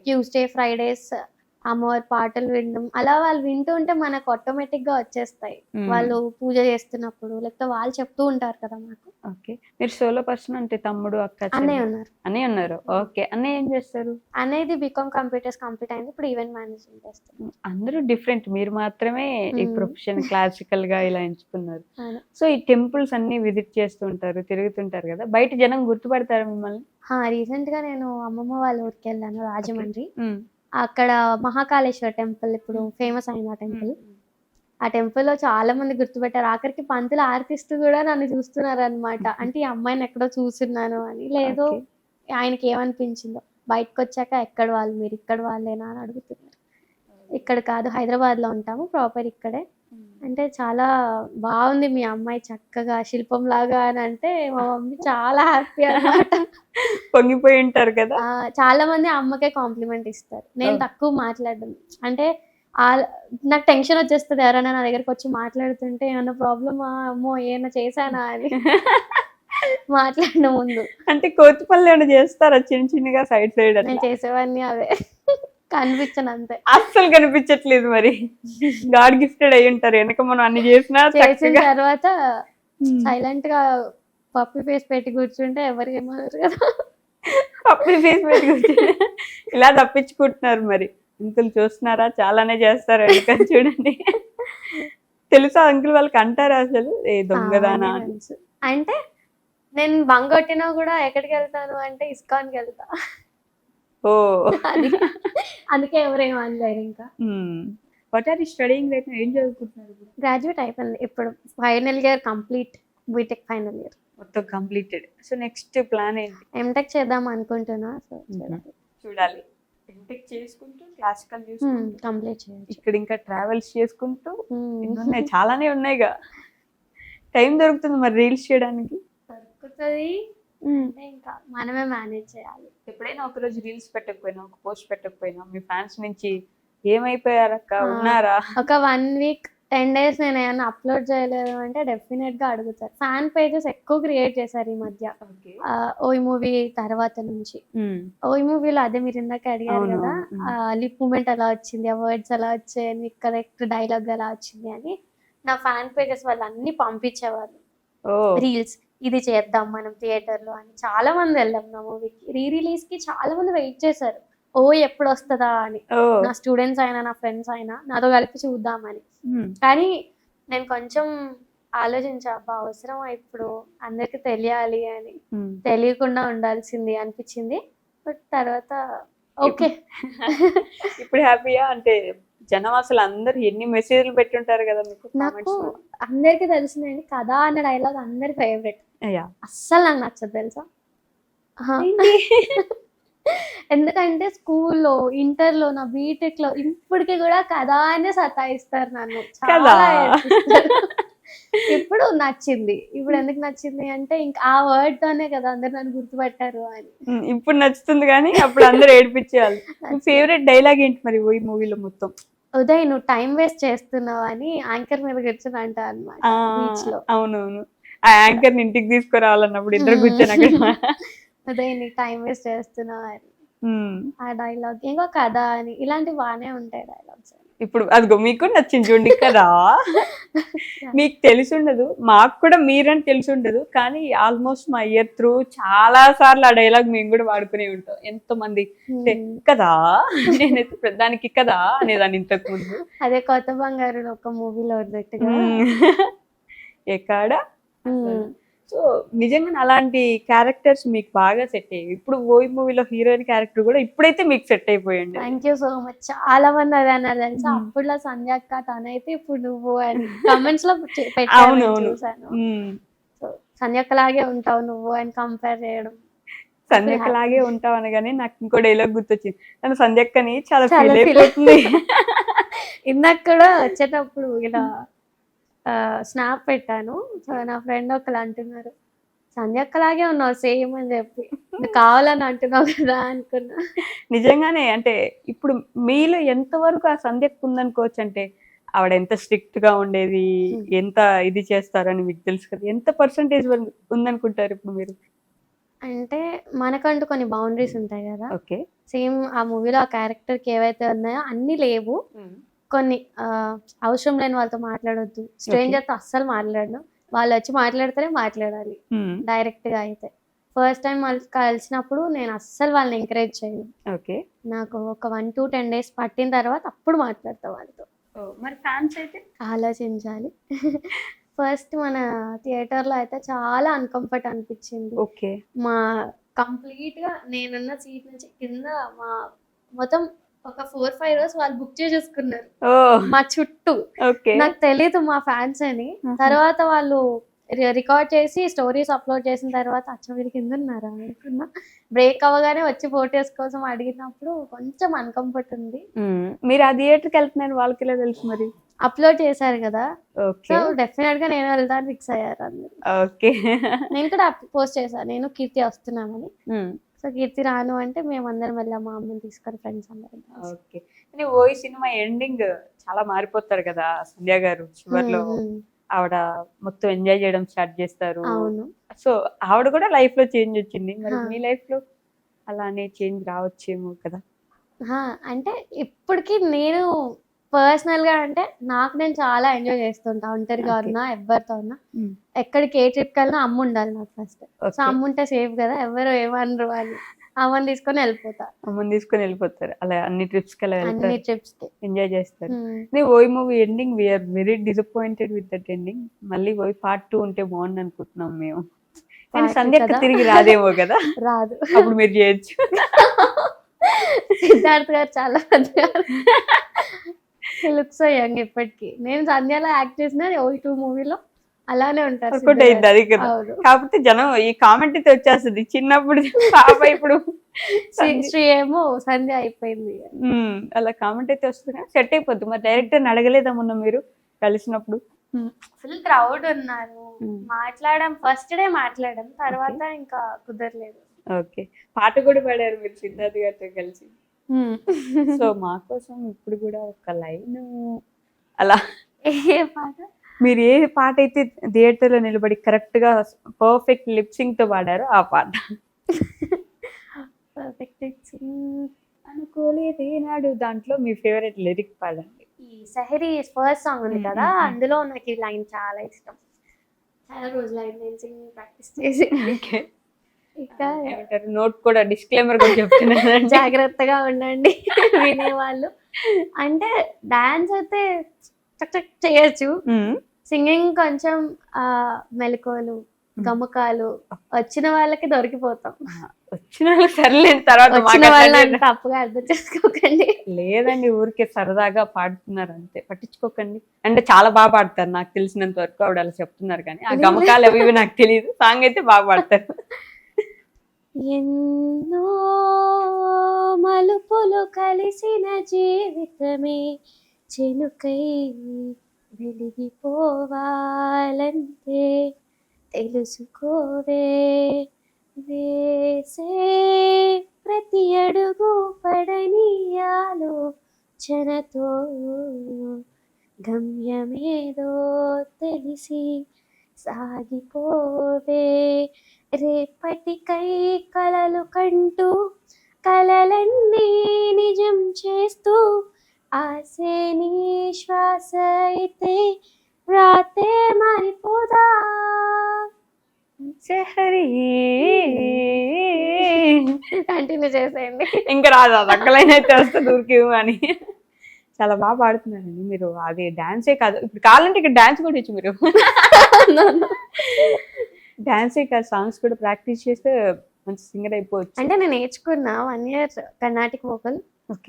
[SPEAKER 2] ట్యూస్డే, ఫ్రైడేస్ అమ్మవారి పాటలు వినడం, అలా వాళ్ళు వింటూ ఉంటే మనకు ఆటోమేటిక్ గా వచ్చేస్తాయి. వాళ్ళు పూజ చేస్తున్నప్పుడు, లేకపోతే వాళ్ళు చెప్తూ ఉంటారు కదా మాకు.
[SPEAKER 1] ఓకే. మీరు సోలో పర్సన్ అంటే తమ్ముడు, అక్క, అన్నయ్య ఉన్నారు. ఓకే. అన్నయ్య ఏం చేస్తారు?
[SPEAKER 2] అనేది బీకామ్ కంప్యూటర్స్ కంప్లీట్ అయింది, ఇప్పుడు ఈవెంట్ మేనేజ్మెంట్ చేస్తారు.
[SPEAKER 1] అందరూ డిఫరెంట్, మీరు మాత్రమే ఈ ప్రొఫెషన్ క్లాసికల్ గా ఇలా ఎంచుకున్నారు. సో ఈ టెంపుల్స్ అన్ని విజిట్ చేస్తూ ఉంటారు, తిరుగుతుంటారు కదా, బయట జనం గుర్తుపడతారు మిమ్మల్ని?
[SPEAKER 2] రీసెంట్ గా నేను అమ్మమ్మ వాళ్ళ ఊరికి వెళ్ళాను, రాజమండ్రి. అక్కడ మహాకాళేశ్వర టెంపుల్ ఇప్పుడు ఫేమస్ అయిన టెంపుల్. ఆ టెంపుల్ లో చాలా మంది గుర్తుపెట్టారు. ఆఖరికి పంతులు ఆర్టిస్ట్ కూడా నన్ను చూస్తున్నారు అనమాట. అంటే ఈ అమ్మాయిని ఎక్కడో చూస్తున్నాను అని. లేదో ఆయనకి ఏమనిపించిందో, బయటకు వచ్చాక ఎక్కడ వాళ్ళు, మీరు ఇక్కడ వాళ్ళేనా అని అడుగుతున్నారు. ఇక్కడ కాదు, హైదరాబాద్ లో ఉంటాము, ప్రాపర్ ఇక్కడే. అంటే చాలా బాగుంది మీ అమ్మాయి చక్కగా శిల్పం లాగా అని అంటే మా మమ్మీ చాలా హ్యాపీ అన్నమాట.
[SPEAKER 1] పొంగిపోయి ఉంటారు కదా.
[SPEAKER 2] చాలా మంది అమ్మకే కాంప్లిమెంట్ ఇస్తారు, నేను తక్కువ మాట్లాడడం. అంటే నాకు టెన్షన్ వచ్చేస్తుంది ఎవరైనా నా దగ్గరకు వచ్చి మాట్లాడుతుంటే, ఏమన్నా ప్రాబ్లమా, అమ్మో ఏమన్నా చేశానా అని మాట్లాడిన ముందు.
[SPEAKER 1] అంటే కోతి పనులు ఏమైనా చేస్తారా చిన్న చిన్నగా సైడ్ సైడ్?
[SPEAKER 2] నేను చేసేవాడిని అవే, కనిపించను అంతే.
[SPEAKER 1] అస్సలు కనిపించట్లేదు మరి. గాడ్ గిఫ్టెడ్ అయి ఉంటారు వెనక మనం అన్ని చేసిన
[SPEAKER 2] తర్వాత సైలెంట్ గా పప్పి ఫేస్ పెట్టి కూర్చుంటే ఎవరు ఏమన్నారు కదా.
[SPEAKER 1] పప్పి ఫేస్ పెట్టి కూర్చుంటే ఇలా తప్పించుకుంటున్నారు మరి. అంకుల్ చూస్తున్నారా, చాలానే చేస్తారు వెనక చూడండి. తెలుసా అంకుల్ వాళ్ళకి అంటారా అసలు ఏ దొంగదానా?
[SPEAKER 2] అంటే నేను బంగొట్టినా కూడా ఎక్కడికి వెళ్తాను అంటే ఇస్కాన్కి వెళ్తా.
[SPEAKER 1] ఓ
[SPEAKER 2] అందుకే ఎవరేమో అనలేరు. ఇంకా
[SPEAKER 1] what are you studying right now? ఏం చదువుకుంటున్నారు?
[SPEAKER 2] గ్రాడ్యుయేట్ అయిపోయింది ఇప్పుడు, final year complete, BTech final year
[SPEAKER 1] మొత్తం కంప్లీటెడ్. సో నెక్స్ట్ ప్లాన్ ఏంటి?
[SPEAKER 2] ఎంటెక్ చేద్దాం అనుకుంటున్నా. సో
[SPEAKER 1] చూడాలి. ఎంటెక్ చేసుకుంటూ క్లాసికల్ చూసుకుంటూ
[SPEAKER 2] కంప్లీట్ చేయాలి.
[SPEAKER 1] ఇక్కడ ఇంకా ట్రావెల్స్ చేసుకుంటూ ఉన్నాయి, చాలానే ఉన్నాయిగా. టైం దొరుకుతుంది మరి రీల్స్ చేయడానికి?
[SPEAKER 2] దొరుకుతుంది, ఇంకా మనమే మేనేజ్ చేయాలి.
[SPEAKER 1] ఎప్పుడైనా ఒకరోజు రీల్స్ పెట్టకపోయినా, ఒక పోస్ట్ పెట్టకపోయినా మీ ఫ్యాన్స్ నుంచి ఏమైపోయారక్క, ఉన్నారా?
[SPEAKER 2] ఒక 1 వీక్ 10 days నేను ఏమైనా అప్లోడ్ చేయలేదు అంటే డెఫినెట్ గా అడుగుతారు. ఫ్యాన్ పేజెస్ ఎక్కువ క్రియేట్ చేశారు ఈ మధ్య, ఓయ్ మూవీ తర్వాత నుంచి. ఓయ్ మూవీలో అదే మీరు ఇందాక అడిగారు కదా, లిప్ మూమెంట్ ఎలా వచ్చింది, ఆ వర్డ్స్ ఎలా వచ్చాయి, కరెక్ట్ డైలాగ్ ఎలా వచ్చింది అని నా ఫ్యాన్ పేజెస్ వాళ్ళు అన్ని పంపించేవాళ్ళు. రీల్స్ ఇది చేద్దాం మనం థియేటర్ లో అని. చాలా మంది వెళ్ళాం నా మూవీకి, రిలీజ్ కి చాలా మంది వెయిట్ చేశారు, ఓ ఎప్పుడు వస్తుందా అని. నా స్టూడెంట్స్ అయినా నా ఫ్రెండ్స్ అయినా నాతో కలిపి చూద్దామని. కానీ నేను కొంచెం ఆలోచించా, అబ్బా అవసరం ఇప్పుడు అందరికి తెలియాలి అని, తెలియకుండా ఉండాల్సింది అనిపించింది. బట్ తర్వాత ఓకే.
[SPEAKER 1] ఇప్పుడు హ్యాపీయా? అంటే జనం అసలు అందరు ఎన్ని మెసేజ్లు పెట్టుంటారు కదా మీకు.
[SPEAKER 2] నాకు అందరికి తెలిసిందండి కదా అన్న డైలాగ్ అందరి ఫేవరెట్. అస్సలు నాకు నచ్చదు తెలుసా. ఎందుకంటే స్కూల్లో, ఇంటర్లో, నా బీటెక్ లో ఇప్పటికి కూడా కదా అనే సతాయిస్తారు నన్ను చాలా. ఇప్పుడు నచ్చింది. ఇప్పుడు ఎందుకు నచ్చింది అంటే ఇంకా ఆ వర్డ్ తోనే కదా అందరు నన్ను గుర్తుపట్టారు అని.
[SPEAKER 1] ఇప్పుడు నచ్చుతుంది కానీ అప్పుడు అందరు ఏడిపించేవాళ్ళు. ఫేవరెట్ డైలాగ్ ఏంటి మరి ఈ మూవీలో మొత్తం?
[SPEAKER 2] ఉదయ్ నువ్వు టైం వేస్ట్ చేస్తున్నావు అని యాంకర్ మీద కూర్చొని అంటా అనమాట బీచ్ లో.
[SPEAKER 1] అవునవును, ఆ యాంకర్ ఇంటికి తీసుకురావాలన్నప్పుడు ఇద్దరు కూర్చొని అక్కడ
[SPEAKER 2] ఉదయ్ నీ టైం వేస్ట్ చేస్తున్నావు అని ఆ డైలాగ్. ఇంకో కథ అని, ఇలాంటివి బాగానే ఉంటాయి డైలాగ్స్.
[SPEAKER 1] ఇప్పుడు అదిగో మీకు నచ్చింది చూడండి కదా. మీకు తెలిసి ఉండదు, మాకు కూడా మీరని తెలిసి ఉండదు, కానీ ఆల్మోస్ట్ మా ఇయర్ త్రూ చాలా సార్లు ఆ డైలాగ్ మేము కూడా వాడుకునే ఉంటాం. ఎంతో మంది కదా, నేనైతే దానికి కదా అనేదాన్ని ఇంతకు ముందు.
[SPEAKER 2] అదే కొత్త బంగారు ఒక మూవీలో
[SPEAKER 1] ఎక్కడ. సో నిజంగా అలాంటి క్యారెక్టర్స్ మీకు బాగా సెట్ అయ్యాయి. ఇప్పుడు ఓయ్ మూవీలో హీరోయిన్ క్యారెక్టర్ కూడా ఇప్పుడైతే మీకు సెట్ అయిపోయింది.
[SPEAKER 2] Thank you so much. చాలా మంది అదే అన్నారు తెలుసా, అప్పుడులో సంధ్య అక్క తనైతే ఇప్పుడు నువ్వు అని కమెంట్స్ లో పెట్టాను. సో సంధ్య అక్కలాగే ఉంటావు నువ్వు అని కంపేర్ చేయడం.
[SPEAKER 1] సంధ్య అక్కలాగే ఉంటావు అనగానే నాకు ఇంకో డైలాగ్ గుర్తొచ్చింది, నన్ను సంధ్య అక్కని చాలా ఫీల్ అయిపోతుంది.
[SPEAKER 2] ఇందాక కూడా వచ్చేటప్పుడు ఇలా స్నాప్ పెట్టాను. సో నా ఫ్రెండ్ ఒకళ్ళు అంటున్నారు, సంధ్య అక్కలాగే ఉన్నావు సేమ్ అని చెప్పి, కావాలని అంటున్నావు కదా అనుకున్నా.
[SPEAKER 1] నిజంగానే అంటే ఇప్పుడు మీలో ఎంతవరకు ఆ సంధ్య ఉందనుకోవచ్చు. అంటే ఆవిడ ఎంత స్ట్రిక్ట్ గా ఉండేది, ఎంత ఇది చేస్తారని మీకు తెలుసు కదా, ఎంత పర్సంటేజ్ ఉందనుకుంటారు ఇప్పుడు మీరు?
[SPEAKER 2] అంటే మనకంటూ కొన్ని బౌండరీస్ ఉంటాయి కదా.
[SPEAKER 1] ఓకే,
[SPEAKER 2] సేమ్ ఆ మూవీలో ఆ క్యారెక్టర్కి ఏవైతే ఉన్నాయో అన్ని లేవు. కొన్ని అవసరం లేని వాళ్ళతో మాట్లాడొద్దు, స్ట్రేంజర్తో అస్సలు మాట్లాడను, వాళ్ళు వచ్చి మాట్లాడితేనే మాట్లాడాలి డైరెక్ట్ గా. అయితే ఫస్ట్ టైం వాళ్ళు కలిసినప్పుడు నేను అస్సలు వాళ్ళని ఎంకరేజ్ చేయను.
[SPEAKER 1] ఓకే,
[SPEAKER 2] నాకు ఒక 1 to 10 days పట్టిన తర్వాత అప్పుడు మాట్లాడతా వాళ్ళతో.
[SPEAKER 1] మరి ఫ్యాన్స్ అయితే
[SPEAKER 2] ఆలోచించాలి. ఫస్ట్ మన థియేటర్ లో అయితే చాలా అన్కంఫర్ట్ అనిపించింది.
[SPEAKER 1] ఓకే,
[SPEAKER 2] మా కంప్లీట్ గా నేనున్న సీట్ నుంచి కింద మా మొత్తం ఒక 4-5 రోజు వాళ్ళు బుక్ చేసేసుకున్నారు మా చుట్టూ. నాకు తెలీదు మా ఫ్యాన్స్ అని. తర్వాత వాళ్ళు రికార్డ్ చేసి స్టోరీస్ అప్లోడ్ చేసిన తర్వాత అచ్చ వీళ్ళు కింద ఉన్నారా అనుకున్నా. బ్రేక్ అవ్వగానే వచ్చి ఫోటోస్ కోసం అడిగినప్పుడు కొంచెం అన్కంఫర్ట్ ఉంది.
[SPEAKER 1] మీరు ఆ థియేటర్కి వెళ్తున్నారు వాళ్ళకి ఎలా తెలుసు మరి?
[SPEAKER 2] అప్లోడ్ చేశారు కదా,
[SPEAKER 1] ఓకే
[SPEAKER 2] సో డెఫినెట్ గా నేను వెళ్తాను ఫిక్స్ అయ్యారు అందరు.
[SPEAKER 1] ఓకే.
[SPEAKER 2] నేను కూడా పోస్ట్ చేశాను, నేను కీర్తి వస్తున్నామని. సో కీర్తి రాను అంటే మేమందరం వెళ్ళాం, మా అమ్మని తీసుకొని ఫ్రెండ్స్ అందరం.
[SPEAKER 1] ఓకే. కానీ ఓయి సినిమా ఎండింగ్ చాలా మారిపోతారు కదా సంధ్య గారు. చివర్లో ఆవిడ మొత్తం ఎంజాయ్ చేయడం స్టార్ట్ చేస్తారు.
[SPEAKER 2] అవును.
[SPEAKER 1] సో ఆవిడ కూడా లైఫ్ లో చేంజ్ వచ్చింది. మరి మీ లైఫ్ లో అలానే చేంజ్ రావచ్చేమో కదా?
[SPEAKER 2] అంటే ఇప్పటికి నేను పర్సనల్ గా అంటే నాకు నేను చాలా ఎంజాయ్ చేస్తుంటా, ఒంటరిగా ఉన్నా ఎవరితో ఉన్నా. ఎక్కడికి ఏ ట్రిప్ వెళ్ళినా అమ్మ ఉండాలి నాకు ఫస్ట్. సో అమ్మ ఉంటే సేఫ్ కదా, ఎవరు ఏమనరు అని అమ్మని తీసుకొని వెళ్ళిపోతా.
[SPEAKER 1] అమ్మని తీసుకొని వెళ్ళిపోతారు అలా అన్ని ట్రిప్స్ కి అలా
[SPEAKER 2] అన్ని ట్రిప్స్ కి
[SPEAKER 1] ఎంజాయ్ చేస్తారు. Oy movie ending we are very disappointed with that ending. మళ్ళీ ఓయి పార్ట్ 2 ఉంటే బాగుంది అనుకుంటున్నాం మేము. కానీ సంధ్యక్క తిరిగి రాదేమో కదా?
[SPEAKER 2] రాదు.
[SPEAKER 1] అప్పుడు మీరు చేయొచ్చు.
[SPEAKER 2] సిద్ధార్థ్ గారు చాలా లుక్స్ యంగ్ ఇప్పటికి. నేను సంధ్యలో యాక్ట్ చేసిన ఓయి 2 మూవీలో అలానే ఉంటారు.
[SPEAKER 1] అది కదా. కాకపోతే జనం ఈ కామెంట్ అయితే వచ్చేస్తుంది, చిన్నప్పుడు పాప ఇప్పుడు
[SPEAKER 2] శ్రీ ఏమో సంధ్య అయిపోయింది
[SPEAKER 1] అలా కామెంట్ అయితే వస్తుంది. సెట్ అయిపోద్ది. మరి డైరెక్టర్ అడగలేదా మొన్న మీరు కలిసినప్పుడు?
[SPEAKER 2] ఫుల్ క్రౌడ్ ఉన్నారు, మాట్లాడడం ఫస్ట్ డే మాట్లాడడం, తర్వాత ఇంకా కుదరలేదు.
[SPEAKER 1] ఓకే. పాట కూడా పాడారు మీరు సిద్ధార్థ్ గారితో కలిసి. సో మా కోసం ఇప్పుడు కూడా ఒక లైన్ అలా.
[SPEAKER 2] ఏ పాట?
[SPEAKER 1] మీరు ఏ పాట అయితే థియేటర్ లో నిలబడి కరెక్ట్ గా పర్ఫెక్ట్ లిప్సింగ్ తో పాడారో ఆ పాట.
[SPEAKER 2] పర్ఫెక్ట్ లిప్సింగ్
[SPEAKER 1] అనుకోలేదే నాడు దాంట్లో మీ ఫేవరెట్ లిరిక్ పాడండి.
[SPEAKER 2] ఈ సహరీ ఫస్ట్ సాంగ్ ఉంది కదా, అందులో నాకు ఈ లైన్ చాలా ఇష్టం. చాలా రోజులు అయింది నేను సింగింగ్ ప్రాక్టీస్ చేసి. ఇంకా
[SPEAKER 1] నోట్ కూడా డిస్క్లైమర్ కూడా చెప్తున్నాను,
[SPEAKER 2] జాగ్రత్తగా ఉండండి వినేవాళ్ళు. అంటే డాన్స్ అయితే చక్ చక్ చేయొచ్చు, సింగింగ్ కొంచెం మెలకువలు గమకాలు వచ్చిన వాళ్ళకి దొరికిపోతాం.
[SPEAKER 1] వచ్చిన వాళ్ళకి సర్లేదు, తర్వాత
[SPEAKER 2] తప్పుగా అర్థం చేసుకోకండి.
[SPEAKER 1] లేదండి, ఊరికే సరదాగా పాడుతున్నారు అంతే, పట్టించుకోకండి. అంటే చాలా బాగా పాడతారు నాకు తెలిసినంత వరకు, ఆవిడ అలా చెప్తున్నారు. కానీ ఆ గమకాలు అవి నాకు తెలియదు, సాంగ్ అయితే బాగా పాడతారు.
[SPEAKER 2] ఎన్నో మలుపులు కలిసిన జీవితమే చెనుకై వెలిగిపోవాలంటే తెలుసుకోవే, వేసే ప్రతి అడుగు పడనీయాలో చనతో గమ్యమేదో తెలిసి సాగిపోవే, రేపటికై కలలు కంటూ కలలన్నీ నిజం చేస్తూ ఆసే నీ శ్వాస అయితే రాతే మారిపోదా. కంటిన్యూ చేసేయండి,
[SPEAKER 1] ఇంకా రాదు అక్కలైన అయితే వస్తుంది ఊరికి అని. చాలా బాగా పాడుతున్నారండి మీరు. అది డాన్సే కాదు, ఇప్పుడు కావాలంటే ఇక్కడ డాన్స్ కూడా ఇచ్చు మీరు. డాన్సే కాదు, సాంగ్స్ కూడా ప్రాక్టీస్ చేస్తే మంచి సింగర్ అయిపోవచ్చు.
[SPEAKER 2] అంటే నేను నేర్చుకున్నా 1 year కర్ణాటిక్ వోకల్.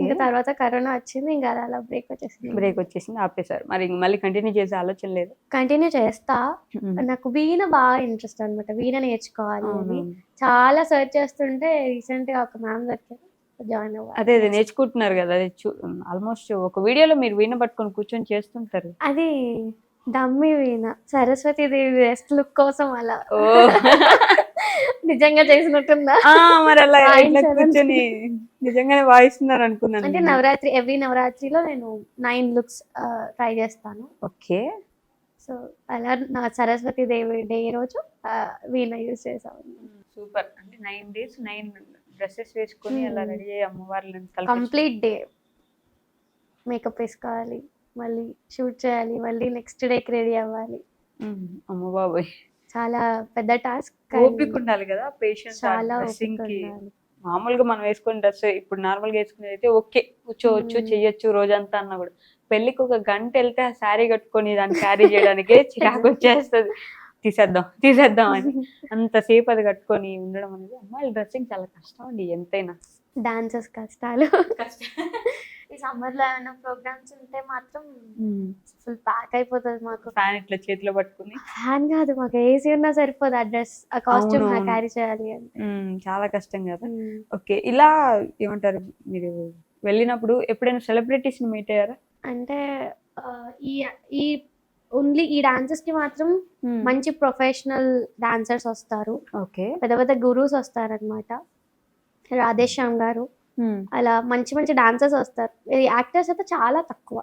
[SPEAKER 2] ఇంకా తర్వాత కరోనా వచ్చింది, ఇంకా అలా బ్రేక్ వచ్చేసింది,
[SPEAKER 1] ఆపేశారు. మరి మళ్ళీ కంటిన్యూ చేసే ఆలోచన లేదు?
[SPEAKER 2] కంటిన్యూ చేస్తా. నాకు వీణ బాగా ఇంట్రెస్ట్ అనమాట, వీణ నేర్చుకోవాలి అని చాలా సర్చ్ చేస్తుంటే రీసెంట్ గా ఒక మ్యామ్ దొరికారు, జాయిన్ అవ్వాలి.
[SPEAKER 1] అదే నేర్చుకుంటున్నారు కదా, అది ఆల్మోస్ట్ ఒక వీడియోలో మీరు వీణ పట్టుకొని కూర్చొని చేస్తుంటారు.
[SPEAKER 2] అది డమ్మీ వీణ, సరస్వతి దేవి రెస్ట్ లుక్ కోసం అలా. నిజంగా చేసినట్టుందా?
[SPEAKER 1] మరి అలా కూర్చొని నిజంగానే వాయిస్తున్నారు అనుకున్నాను.
[SPEAKER 2] అంటే నవరాత్రి, ఎవ్రీ నవరాత్రిలో నేను 9 looks ట్రై చేస్తాను.
[SPEAKER 1] ఓకే.
[SPEAKER 2] సో అలా నా సరస్వతి దేవి డే రోజు వీణ యూజ్ చేసాను.
[SPEAKER 1] సూపర్. అంటే 9 days 9 డ్రెస్సెస్ వేసుకొని అలా రెడీ అయ్యి అమ్మవారిని
[SPEAKER 2] కంప్లీట్ డే మేకప్ వేసుకోవాలి, మళ్ళీ షూట్ చేయాలి, మళ్ళీ నెక్స్ట్ డేకి రెడీ అవ్వాలి.
[SPEAKER 1] అమ్మ బాబోయ్,
[SPEAKER 2] చాలా పెద్ద టాస్క్.
[SPEAKER 1] ఓపిక ఉండాలి కదా, పేషెన్స్.
[SPEAKER 2] చాలా
[SPEAKER 1] మామూలుగా మనం వేసుకునే డ్రెస్ ఇప్పుడు నార్మల్ గా వేసుకునేది అయితే ఓకే, కూర్చోవచ్చు, చెయ్యొచ్చు రోజంతా అన్న కూడా, పెళ్లికి 1 గంట వెళ్తే ఆ శారీ కట్టుకొని దాన్ని క్యారీ చేయడానికే చిరాకు వచ్చేస్తుంది. తీసేద్దాం అని అంతసేపు అది కట్టుకొని ఉండడం అనేది. అమ్మాయిల డ్రెస్సింగ్ చాలా కష్టం అండి, ఎంతైనా.
[SPEAKER 2] డాన్సర్స్ కష్టాలు ఈ సమ్మర్ లో ఏమైనా ప్రోగ్రామ్స్ ఉంటే మాత్రం ఫుల్ ప్యాక్ అయిపోతుంది మాకు.
[SPEAKER 1] ఫ్యాన్ ఇట్లా చేతిలో పట్టుకుని.
[SPEAKER 2] ఫ్యాన్ కాదు, మాకు ఏసీ ఉన్నా సరిపోదు, ఆ డ్రెస్ ఆ కాస్ట్యూమ్
[SPEAKER 1] అవునవును.
[SPEAKER 2] క్యారీ చేయాలి అంటే.
[SPEAKER 1] చాలా కష్టం కదా. ఓకే, ఇలా ఏమంటారు మీరు వెళ్ళినప్పుడు ఎప్పుడైనా సెలబ్రిటీస్ ని మీట్ అయ్యారా?
[SPEAKER 2] అంటే ఈ ఈ ఓన్లీ ఈ డాన్సెస్ కి మాత్రం మంచి ప్రొఫెషనల్ డాన్సర్స్ వస్తారు,
[SPEAKER 1] ఓకే.
[SPEAKER 2] పెద్ద పెద్ద గురూస్ వస్తారు అనమాట. రాధేశ్యామ్ గారు అలా మంచి మంచి డాన్సర్స్ వస్తారు. యాక్టర్స్ అయితే చాలా తక్కువ.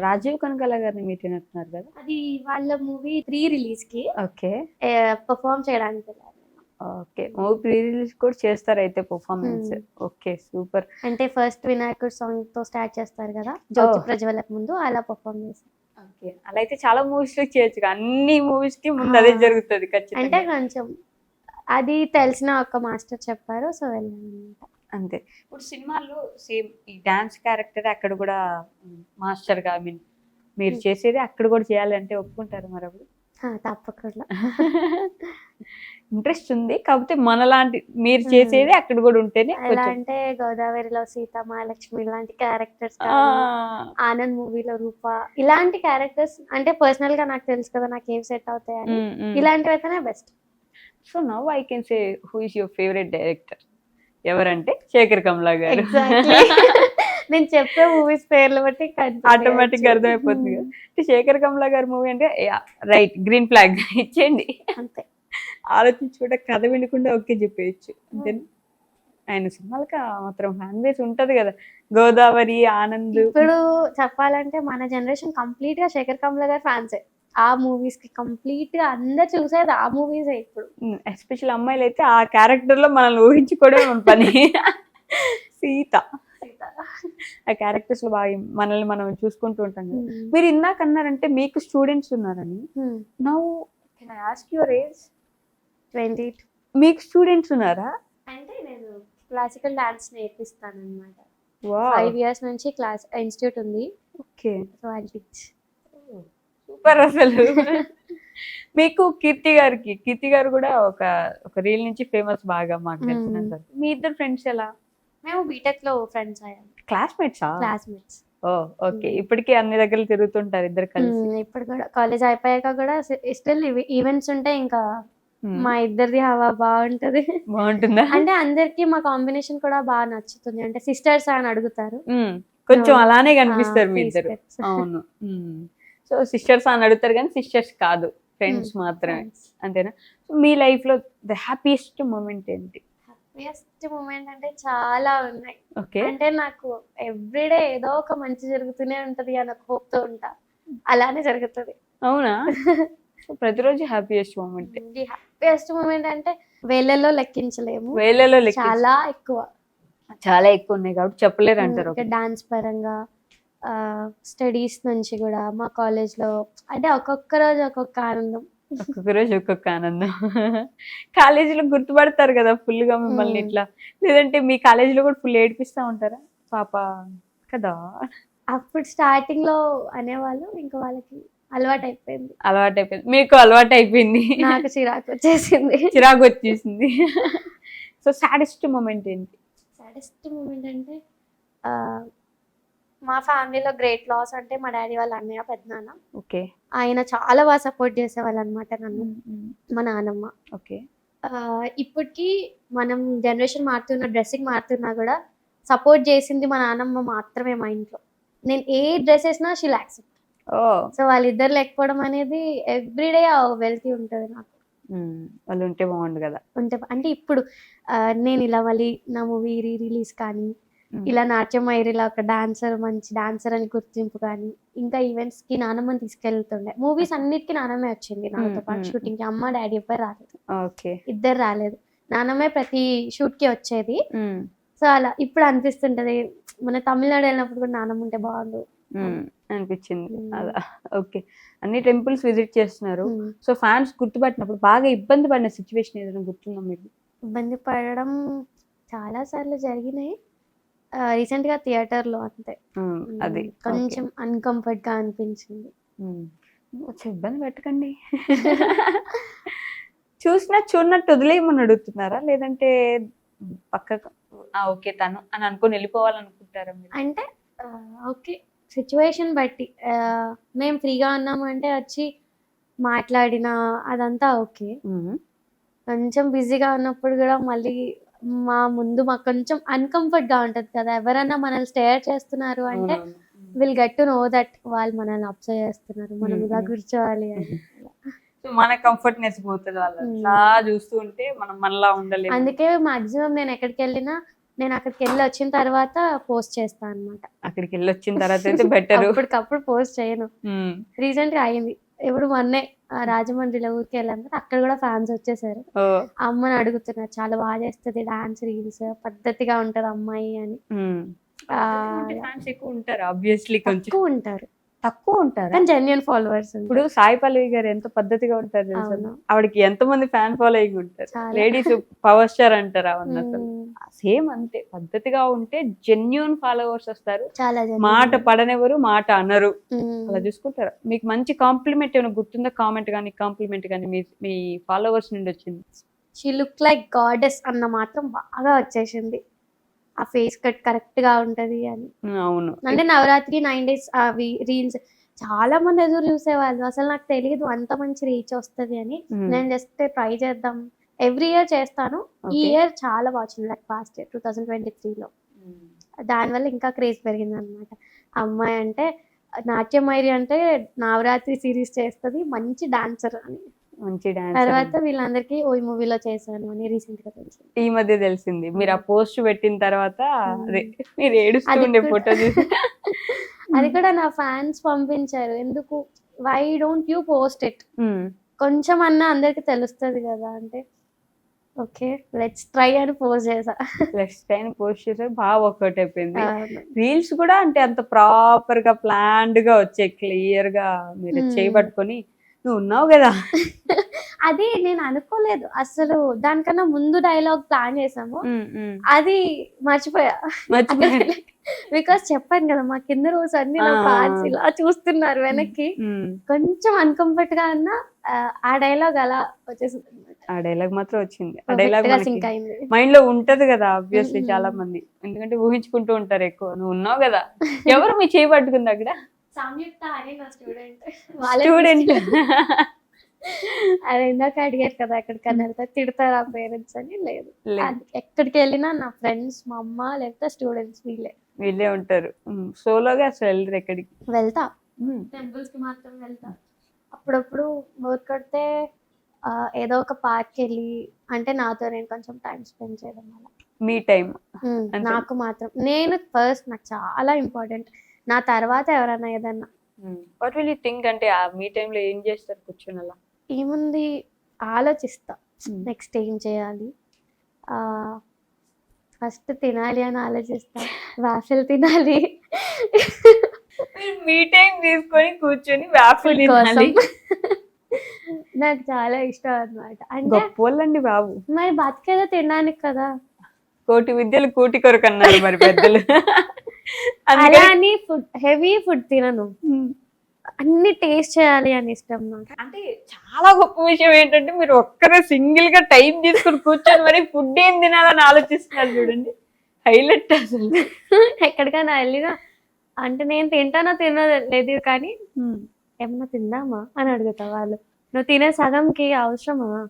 [SPEAKER 1] రాజీవ్ కనకాల గారిని మీట్ అయినట్టున్నారు కదా.
[SPEAKER 2] అది వాళ్ళ మూవీ ప్రీ రిలీజ్ కి
[SPEAKER 1] ఓకే.
[SPEAKER 2] పర్ఫామ్ చేయడానికి వెళ్ళారు.
[SPEAKER 1] ఓకే, మూవీ ప్రీ రిలీజ్ కూడా చేస్తారు అయితే పర్ఫార్మెన్స్. Okay, super.
[SPEAKER 2] అంటే ఫస్ట్ వినాయకుడు సాంగ్ తో స్టార్ట్ చేస్తారు కదా, జ్యోతి ప్రజ్వలకు ముందు అలా పర్ఫామ్ చేస్తారు.
[SPEAKER 1] ఓకే, అలా అయితే చాలా మూవీస్ లో చేయొచ్చు, అన్ని మూవీస్ కి ముందు అదే జరుగుతుంది ఖచ్చితంగా.
[SPEAKER 2] అంటే కొంచెం అది తెలిసిన ఒక మాస్టర్ చెప్పారు, సో వెళ్ళాను అనమాట.
[SPEAKER 1] అంతే. ఇప్పుడు సినిమాల్లో సేమ్ ఈ డాన్స్ క్యారెక్టర్ అక్కడ కూడా మాస్టర్ గా, ఐ మీన్ మీరు చేసేది అక్కడ కూడా చేయాలంటే ఒప్పుకుంటారు మరి అప్పుడు?
[SPEAKER 2] తప్పకుండా.
[SPEAKER 1] ఇంట్రెస్ట్ ఉంది, కాకపోతే మనలాంటి మీరు చేసేది అక్కడ కూడా ఉంటేనే.
[SPEAKER 2] ఎలా అంటే గోదావరిలో సీత, మహాలక్ష్మి ఇలాంటి క్యారెక్టర్స్, ఆనంద్ మూవీలో రూప, ఇలాంటి క్యారెక్టర్స్ అంటే పర్సనల్ గా నాకు తెలుసు కదా నాకు ఏం సెట్ అవుతాయని, ఇలాంటివి అయితేనే best.
[SPEAKER 1] So now I can say who is your favourite director? ఎవరంటే శేఖర్ కమ్లా గారు.
[SPEAKER 2] నేను చెప్పే మూవీస్ పేర్లు బట్టి
[SPEAKER 1] ఆటోమేటిక్ గా అర్థమైపోతుంది కదా. శేఖర్ కమ్లా గారి మూవీ అంటే రైట్, గ్రీన్ ఫ్లాగ్ ఇచ్చేయండి
[SPEAKER 2] అంతే,
[SPEAKER 1] ఆలోచించుకుంటే కథ వినకుండా ఓకే చెప్పేయచ్చు అంతేనా. ఆయన సినిమాలకి మాత్రం ఫ్యాన్ బేస్ ఉంటది కదా. గోదావరి, ఆనంద్.
[SPEAKER 2] ఇప్పుడు చెప్పాలంటే మన జనరేషన్ కంప్లీట్ గా శేఖర్ కమ్లా గారి ఫ్యాన్సే. ఆ మూవీస్ కి కంప్లీట్ గా అందరు చూసేది ఆ మూవీస్ ఇప్పుడు.
[SPEAKER 1] ఎస్పెషల్ అమ్మాయిలు అయితే ఆ క్యారెక్టర్ లో మనల్ని ఊహించుకోవడమే మన పని. సీత, ఆ క్యారెక్టర్స్ లో బాగా మనల్ని మనం చూసుకుంటూ ఉంటాం కదా. మీరు ఇందాక అన్నారంటే మీకు స్టూడెంట్స్ ఉన్నారని. Now can I ask your age?
[SPEAKER 2] 22.
[SPEAKER 1] మీకు స్టూడెంట్స్ ఉన్నారా?
[SPEAKER 2] అంటే నేను క్లాసికల్ డాన్స్ నేర్పిస్తాను అనమాట.
[SPEAKER 1] 5
[SPEAKER 2] 5 years నుంచి క్లాస్ ఇన్స్టిట్యూట్ ఉంది.
[SPEAKER 1] Okay,
[SPEAKER 2] so I teach.
[SPEAKER 1] Super. అసలు మీకు కీర్తి గారు కూడా ఒక రీల్ నుంచి ఫేమస్ బాగా మాకు తెలిసినంత. మీ ఇద్దరు ఫ్రెండ్స్ ఎలా?
[SPEAKER 2] మేము బీటెక్ లో ఫ్రెండ్స్ అయ్యాము.
[SPEAKER 1] క్లాస్మేట్సా?
[SPEAKER 2] క్లాస్మేట్స్.
[SPEAKER 1] ఓకే, ఇప్పటికీ అన్ని దగ్గర తిరుగుతుంటారు ఇద్దరు కలిసి?
[SPEAKER 2] ఇప్పుడు కూడా కాలేజ్ అయిపోయాక కూడా స్టిల్ ఈవెంట్స్ ఉంటే ఇంకా మా ఇద్దరిది హవా బాగుంటది.
[SPEAKER 1] బాగుంటుందా?
[SPEAKER 2] అంటే అందరికి మా కాంబినేషన్ కూడా బాగా నచ్చుతుంది. అంటే సిస్టర్స్ అని అడుగుతారు,
[SPEAKER 1] కొంచెం అలానే కనిపిస్తారు మీ ఇద్దరు. అవును. సో సిస్టర్స్ అని అడుగుతారు కానీ సిస్టర్స్ కాదు, ఫ్రెండ్స్ మాత్రమే, అంతేనా? మీ లైఫ్ లో ద హ్యాపీయెస్ట్ మూమెంట్ ఏంటి?
[SPEAKER 2] హ్యాపీయెస్ట్ మూమెంట్ అంటే చాలా ఉన్నాయి.
[SPEAKER 1] ఓకే.
[SPEAKER 2] అంటే నాకు ఎవ్రీడే ఏదో ఒక మంచి జరుగుతూనే ఉంటది అని ఒక హోప్ తో ఉంటా, అలానే జరుగుతుంది.
[SPEAKER 1] అవునా? ప్రతిరోజు హ్యాపీయెస్ట్ మూమెంట్?
[SPEAKER 2] హ్యాపీయెస్ట్ మూమెంట్ అంటే వేలల్లో లెక్కించలేము,
[SPEAKER 1] చాలా ఎక్కువ ఉన్నాయి కాబట్టి చెప్పలేరు అంటారు.
[SPEAKER 2] డాన్స్ పరంగా, స్టడీస్ నుంచి కూడా మా కాలేజ్ లో అంటే ఒక్కొక్క రోజు ఒక్కొక్క ఆనందం.
[SPEAKER 1] కాలేజీలో గుర్తుపడతారు కదా ఫుల్ గా మిమ్మల్ని ఇట్లా, లేదంటే మీ కాలేజీలో కూడా ఫుల్ ఏడిపిస్తా ఉంటారా పాప కదా?
[SPEAKER 2] అప్పుడు స్టార్టింగ్ లో అనేవాళ్ళు, ఇంకా వాళ్ళకి అలవాటు అయిపోయింది.
[SPEAKER 1] మీకు అలవాటు అయిపోయింది,
[SPEAKER 2] నాకు చిరాకు
[SPEAKER 1] వచ్చేసింది. సో సాడెస్ట్ మూమెంట్ ఏంటి?
[SPEAKER 2] సాడెస్ట్ మూమెంట్ అంటే మా ఫ్యామిలీలో గ్రేట్ లాస్ అంటే మా డాడీ వాళ్ళ అన్నయ్య పెద్దనాన్న.
[SPEAKER 1] ఓకే.
[SPEAKER 2] ఆయన చాలా బాగా సపోర్ట్ చేసేవాళ్ళు అనమాట నన్ను, మా నాన్నమ్మ.
[SPEAKER 1] ఓకే.
[SPEAKER 2] ఇప్పటికి మనం జనరేషన్ మారుతున్న, డ్రెస్సింగ్ మారుతున్నా కూడా సపోర్ట్ చేసింది మా నాన్నమ్మ మాత్రమే మా ఇంట్లో. నేను ఏ డ్రెస్ వేసినా షీల్ యాక్సెప్ట్. సో వాళ్ళిద్దరు లేకపోవడం అనేది ఎవ్రీడే వెల్తీ ఉంటుంది నాకు.
[SPEAKER 1] వాళ్ళు ఉంటే బాగుండు కదా.
[SPEAKER 2] అంటే ఇప్పుడు నేను ఇలా మళ్ళీ నా మూవీ రిలీజ్ కానీ, ఇలా నాట్యం ఐరిలా ఒక డాన్సర్, మంచి డాన్సర్ అని గుర్తింపు కానీ, ఇంకా ఈవెంట్స్ కి నానమ్మని తీసుకెళ్తుండే. మూవీస్ అన్నిటికీ నానమ్మే వచ్చింది నాతో పాటు షూటింగ్ కి. అమ్మ డాడీ ఎవ్వరు రాలేదు, ఇద్దరు రాలేదు, నానమ్మే ప్రతి షూట్ కి వచ్చేది. సో అలా ఇప్పుడు అనిపిస్తుంటది, మన తమిళనాడు వెళ్ళినప్పుడు కూడా నానమ్మ ఉంటే బాగుండు
[SPEAKER 1] అనిపించింది అలా. ఓకే, అన్ని టెంపుల్స్ విజిట్ చేస్తున్నారు. సో ఫ్యాన్స్ గుర్తుపట్టినప్పుడు బాగా ఇబ్బంది పడిన సిచ్యువేషన్ ఏదైనా గుర్తుందా మీకు?
[SPEAKER 2] ఇబ్బంది పడడం చాలా సార్లు జరిగినాయి. రీసెంట్ గా థియేటర్ లో అంతే,
[SPEAKER 1] అది
[SPEAKER 2] కొంచెం అన్కంఫర్ట్ గా అనిపించింది.
[SPEAKER 1] ఇబ్బంది పెట్టకండి. చూసినా చూడనట్టు వదిలేయమని అడుగుతున్నారా, లేదంటే పక్క ఓకే తను అని అనుకుని వెళ్ళిపోవాలనుకుంటారా మీరు?
[SPEAKER 2] అంటే ఓకే, సిచ్యువేషన్ బట్టి మేము ఫ్రీగా ఉన్నాము అంటే వచ్చి మాట్లాడినా అదంతా ఓకే. కొంచెం బిజీగా ఉన్నప్పుడు కూడా మళ్ళీ మాకు కొంచెం అన్కంఫర్ట్ గా ఉంటది కదా, ఎవరైనా మనల్ని స్టేర్ చేస్తున్నారు అంటే will get to know that వాళ్ళు మనల్ని అబ్జర్వ్ చేస్తున్నారు, మనం ఇలా కూర్చోవాలి అని.
[SPEAKER 1] మన కంఫర్ట్నెస్ పోతుంది వాళ్ళు అట్లా చూస్తూ ఉంటే మనం మనలా ఉండలేము.
[SPEAKER 2] అందుకే మాక్సిమం నేను ఎక్కడికి వెళ్ళినా నేను అక్కడికి వెళ్ళి వచ్చిన తర్వాత పోస్ట్ చేస్తాను అనమాట.
[SPEAKER 1] అక్కడికి వెళ్ళి వచ్చిన తర్వాత అయితే బెటర్.
[SPEAKER 2] అప్పటికప్పుడు పోస్ట్ చేయను. రీసెంట్ గా అయింది, ఎప్పుడు మొన్నే రాజమండ్రిలో ఊరికి వెళ్ళాను, అక్కడ కూడా ఫ్యాన్స్ వచ్చేసారు. అమ్మని అడుగుతున్నారు, చాలా బాగా చేస్తుంది డాన్స్, రీల్స్, పద్ధతిగా ఉంటది అమ్మాయి అని.
[SPEAKER 1] ఫ్యాన్స్ ఎక్కువ ఉంటారు ఆబ్వియస్లీ, కొంచెం తక్కువ ఉంటారు
[SPEAKER 2] కానీ జెన్యూన్ ఫాలోవర్స్.
[SPEAKER 1] ఇప్పుడు సాయి పల్లవి గారు ఎంత పద్ధతిగా ఉంటారు తెలుసా, ఆవిడకి ఎంత మంది ఫ్యాన్ ఫాలోయింగ్ ఉంటారు. లేడీస్ పవర్ స్టార్ అంటారు అవన్నీ, అసలు సేమ్ అంతే పద్ధతిగా ఉంటే జెన్యూన్ ఫాలోవర్స్ వస్తారు. మాట పడనెవరు, మాట అనరు, అలా చూసుకుంటారు. మీకు మంచి కాంప్లిమెంట్ ఏమైనా గుర్తుందా, కామెంట్ కానీ కాంప్లిమెంట్ కానీ మీ ఫాలోవర్స్ నుండి వచ్చింది?
[SPEAKER 2] షీ లుక్ లైక్ గాడెస్ అన్న మాత్రం బాగా వచ్చేసింది, ఆ ఫేస్ కట్ కరెక్ట్ గా ఉంటది అని.
[SPEAKER 1] అవును,
[SPEAKER 2] అంటే నవరాత్రి 9 days అవి రీల్స్ చాలా మంది ఎదురు చూసేవాళ్ళు, అసలు నాకు తెలియదు అంత మంచి రీచ్ వస్తుంది అని. నేను జస్ట్ ట్రై చేద్దాం, ఎవ్రీ ఇయర్ చేస్తాను, ఈ ఇయర్ చాలా బాగుంది, లైక్ పాస్ట్ ఇయర్ 2023లో. దానివల్ల ఇంకా క్రేజ్ పెరిగింది అనమాట. అమ్మాయి అంటే నాట్యమైరి అంటే నవరాత్రి సిరీస్ చేస్తుంది, మంచి డాన్సర్ అని.
[SPEAKER 1] మంచి డాన్స్.
[SPEAKER 2] తర్వాత వీళ్ళందరికీ ఓ మూవీలో చేశాను అని రీసెంట్ గా తెలిసింది,
[SPEAKER 1] ఈ మధ్య తెలిసింది. మీరు ఆ పోస్ట్ పెట్టిన తర్వాత అదే మీరు ఏడుస్తుండే ఫోటో చూసి
[SPEAKER 2] అది కూడా నా ఫ్యాన్స్ పంపించారు, ఎందుకు why don't you post it, కొంచెం అన్నా అందరికి తెలుస్తుంది కదా అంటే ఓకే లెట్స్ ట్రై అని పోస్ట్ చేసా.
[SPEAKER 1] బాగా వర్కౌట్ అయిపోయింది. రీల్స్ కూడా అంటే అంత ప్రాపర్ గా ప్లాన్డ్ గా వచ్చాయి, క్లియర్ గా మీరు చేయబట్టుకొని నువ్వు ఉన్నావు కదా.
[SPEAKER 2] అది నేను అనుకోలేదు అసలు, దానికన్నా ముందు డైలాగ్ ప్లాన్ చేసాము, అది మర్చిపోయా. బికాస్ చెప్పాను కదా మా కింద రోజు అన్ని నా ఫ్యాన్స్ ఇలా చూస్తున్నారు వెనక్కి, కొంచెం అన్కంఫర్ట్ గా ఉన్నా ఆ డైలాగ్ అలా వచ్చేసింది.
[SPEAKER 1] ఆ డైలాగ్ మాత్రం వచ్చింది, ఆ డైలాగ్ మైండ్ లో ఉంటది కదా ఆబ్వియస్లీ చాలా మంది, ఎందుకంటే ఊహించుకుంటూ ఉంటారు ఎక్కువ. నువ్వు ఉన్నావు కదా, ఎవరు మీ చేయి పట్టుకుంది అక్కడ?
[SPEAKER 2] సంయుక్త అని నా స్టూడెంట్. అది ఇందాక అడిగారు కదా ఎక్కడికన్నా వెళ్తే తిడతారు ఆ పేరెంట్స్ అని, లేదు ఎక్కడికి వెళ్ళినా నా ఫ్రెండ్స్, మా అమ్మ లేకపోతే స్టూడెంట్స్ వీళ్ళే ఉంటారు. సోలోగా అసలు వెళ్ళరు ఎక్కడికి? వెళ్తా, టెంపుల్స్ కి మాత్రం వెళ్తా. అప్పుడప్పుడు వర్క్ కొడితే ఏదో ఒక పార్క్ వెళ్ళి, అంటే నాతో నేను కొంచెం టైం స్పెండ్ చేయడం వల్ల. మీ టైం నాకు మాత్రం, నేను ఫస్ట్, నాకు చాలా ఇంపార్టెంట్, నా తర్వాత ఎవరైనా ఏదన్నా.
[SPEAKER 1] వాట్ విల్ యూ థింక్ అంటే మీ టైంలో ఏం చేస్తారు కూర్చొని? అలా
[SPEAKER 2] ఏముంది, ఆలోచిస్తా నెక్స్ట్ ఏం చేయాలి, ఫస్ట్ తినాలి అని ఆలోచిస్తా, వాఫిల్ తినాలి.
[SPEAKER 1] మీ టైం తీసుకొని కూర్చొని వాఫిల్ తినాలి,
[SPEAKER 2] నాకు చాలా ఇష్టం అన్నమాట. అంటే
[SPEAKER 1] గొప్పోళ్ళండి బాబు,
[SPEAKER 2] మరి బతికేదో తినడానికి కదా,
[SPEAKER 1] కోటి విద్యలు కూటి కొరకు అన్నారు మరి పెద్దలు.
[SPEAKER 2] అలా అని ఫుడ్, హెవీ ఫుడ్ తినను, అన్ని టేస్ట్ చేయాలి అని ఇష్టం నాకు.
[SPEAKER 1] అంటే చాలా గొప్ప విషయం ఏంటంటే మీరు ఒక్కరే సింగిల్ గా టైం తీసుకుని కూర్చొని మరి ఫుడ్ ఏం తినాలని ఆలోచిస్తున్నారు చూడండి, హైలైట్ అసలు.
[SPEAKER 2] ఎక్కడికైనా వెళ్ళినా అంటే నేను తింటానో తినలేదు కానీ ఏమన్నా తిందామా అని అడుగుతా, వాళ్ళు నువ్వు తినే సగంకి అవసరమా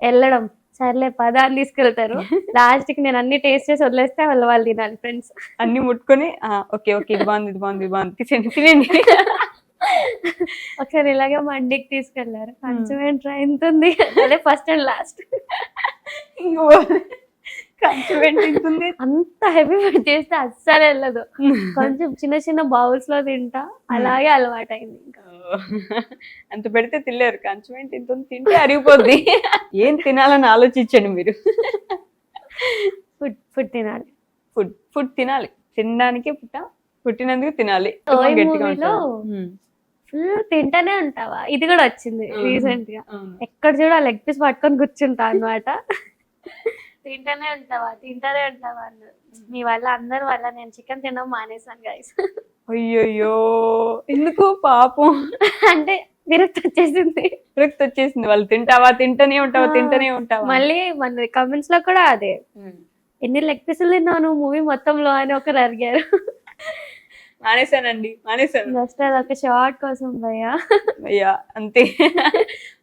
[SPEAKER 2] వెళ్ళడం, సర్లే పదా అని తీసుకెళ్తారు. లాస్ట్ కి నేను అన్ని టేస్ట్ చేసి వదిలేస్తే వాళ్ళు తినాలి, ఫ్రెండ్స్
[SPEAKER 1] అన్ని ముట్టుకొని ఓకే ఓకే ఇది బాగుంది ఇది బాగుంది ఇది బాగుంది తినండి.
[SPEAKER 2] ఒకసారి ఇలాగే మండికి తీసుకెళ్లారు, కొంచెం ఏంట్రా ఎంత ఉంది, అదే ఫస్ట్ అండ్ లాస్ట్. అంత హెవీ ఫుడ్ చేస్తే అస్సలు వెళ్ళదు, కొంచెం చిన్న చిన్న బౌల్స్ లో తింటా, అలాగే అలవాటు అయింది. ఇంకా
[SPEAKER 1] అంత పెడితే తినలేరు, కొంచెం ఏంటి ఇంత తింటే అరిగిపోద్ది. ఏం తినాలని ఆలోచించండి మీరు.
[SPEAKER 2] ఫుడ్ తినాలి,
[SPEAKER 1] ఫుడ్ తినాలి, తినడానికి పుట్టినందుకు తినాలి.
[SPEAKER 2] ఫుల్ తింటానే ఉంటావా, ఇది కూడా వచ్చింది రీసెంట్ గా, ఎక్కడ చూడ లెగ్ పీస్ పట్టుకొని కూర్చుంటా అన్నమాట. తింటానే ఉంటావా అన్న, మీ వల్ల అందరి వల్ల నేను చికెన్ తినడం మానేసాను గైస్.
[SPEAKER 1] అయ్యయ్యో ఎందుకు పాపం,
[SPEAKER 2] అంటే విరక్తి వచ్చేసింది.
[SPEAKER 1] వాళ్ళు తింటూనే ఉంటావా. మళ్ళీ
[SPEAKER 2] మన కమెంట్స్ లో కూడా అదే, ఎన్ని లెగ్ పీసులు తిన్నావు నువ్వు మూవీ మొత్తంలో అని ఒకరు అడిగారు.
[SPEAKER 1] మానేశాను
[SPEAKER 2] జస్ట్ అది ఒక షార్ట్ కోసం భయ్యా.
[SPEAKER 1] అయ్యా అంతే.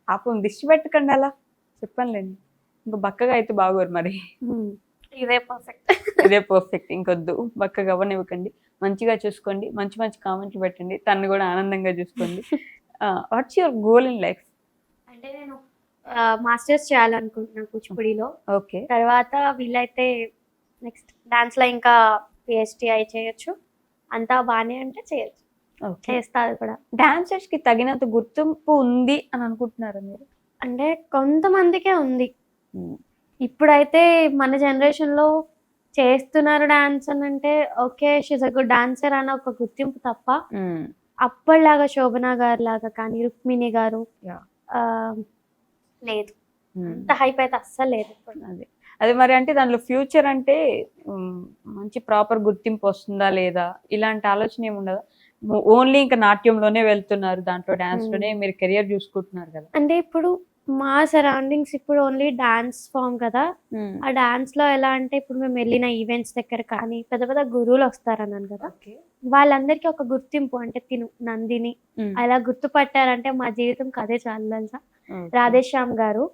[SPEAKER 1] పాపం దిష్టి పెట్టకండి అలా చెప్పనులేండి, ఇంకా బక్కగా అయితే బాగోరు మరి.
[SPEAKER 2] ఇదే పర్ఫెక్ట్.
[SPEAKER 1] ఇదే పర్ఫెక్ట్, ఇంకొద్దు బక్కగా అవ్వనివ్వకండి, మంచిగా చూసుకోండి, మంచి మంచి కామెంట్లు పెట్టండి, తను కూడా ఆనందంగా చూసుకోండి. What's your goal in life?
[SPEAKER 2] అంటే నేను మాస్టర్స్ చేయాలనుకుంటున్నాను కూచిపూడిలో.
[SPEAKER 1] ఓకే.
[SPEAKER 2] తర్వాత వీలైతే నెక్స్ట్ డాన్స్ లో ఇంకా పిహెచ్డిఐ చేయొచ్చు, అంతా బాగానే అంటే చేయొచ్చు, చేస్తా అది కూడా.
[SPEAKER 1] డాన్సర్స్ కి తగినంత గుర్తింపు ఉంది అని అనుకుంటున్నారా మీరు?
[SPEAKER 2] అంటే కొంతమందికే ఉంది. ఇప్పుడైతే మన జనరేషన్ లో చేస్తున్నారు డాన్స్ అని అంటే okay she's a good dancer అన్న ఒక గుర్తింపు తప్ప అప్పటిలాగా శోభన గారు లాగా కానీ రుక్మిణి గారు లేదు, అంత హైప్ అయితే అస్సలు లేదు.
[SPEAKER 1] అదే మరి అంటే దాంట్లో ఫ్యూచర్ అంటే మంచి ప్రాపర్ గుర్తింపు వస్తుందా లేదా ఇలాంటి ఆలోచన ఏమి ఉండదా? ఓన్లీ ఇంకా నాట్యంలోనే వెళ్తున్నారు, దాంట్లో డాన్స్ లోనే మీరు కెరియర్ చూసుకుంటున్నారు కదా.
[SPEAKER 2] అంటే ఇప్పుడు మా సరౌండింగ్స్ ఇప్పుడు ఓన్లీ డాన్స్ ఫామ్ కదా, ఆ డాన్స్ లో ఎలా అంటే ఇప్పుడు మేము వెళ్ళిన ఈవెంట్స్ దగ్గర కానీ పెద్ద పెద్ద గురువులు వస్తారన్నాను కదా, వాళ్ళందరికీ ఒక గుర్తింపు అంటే తిను నందిని అలా గుర్తుపట్టారంటే మా జీవితం అదే చాలు తెలుసా. రాధేశ్యామ్ గారు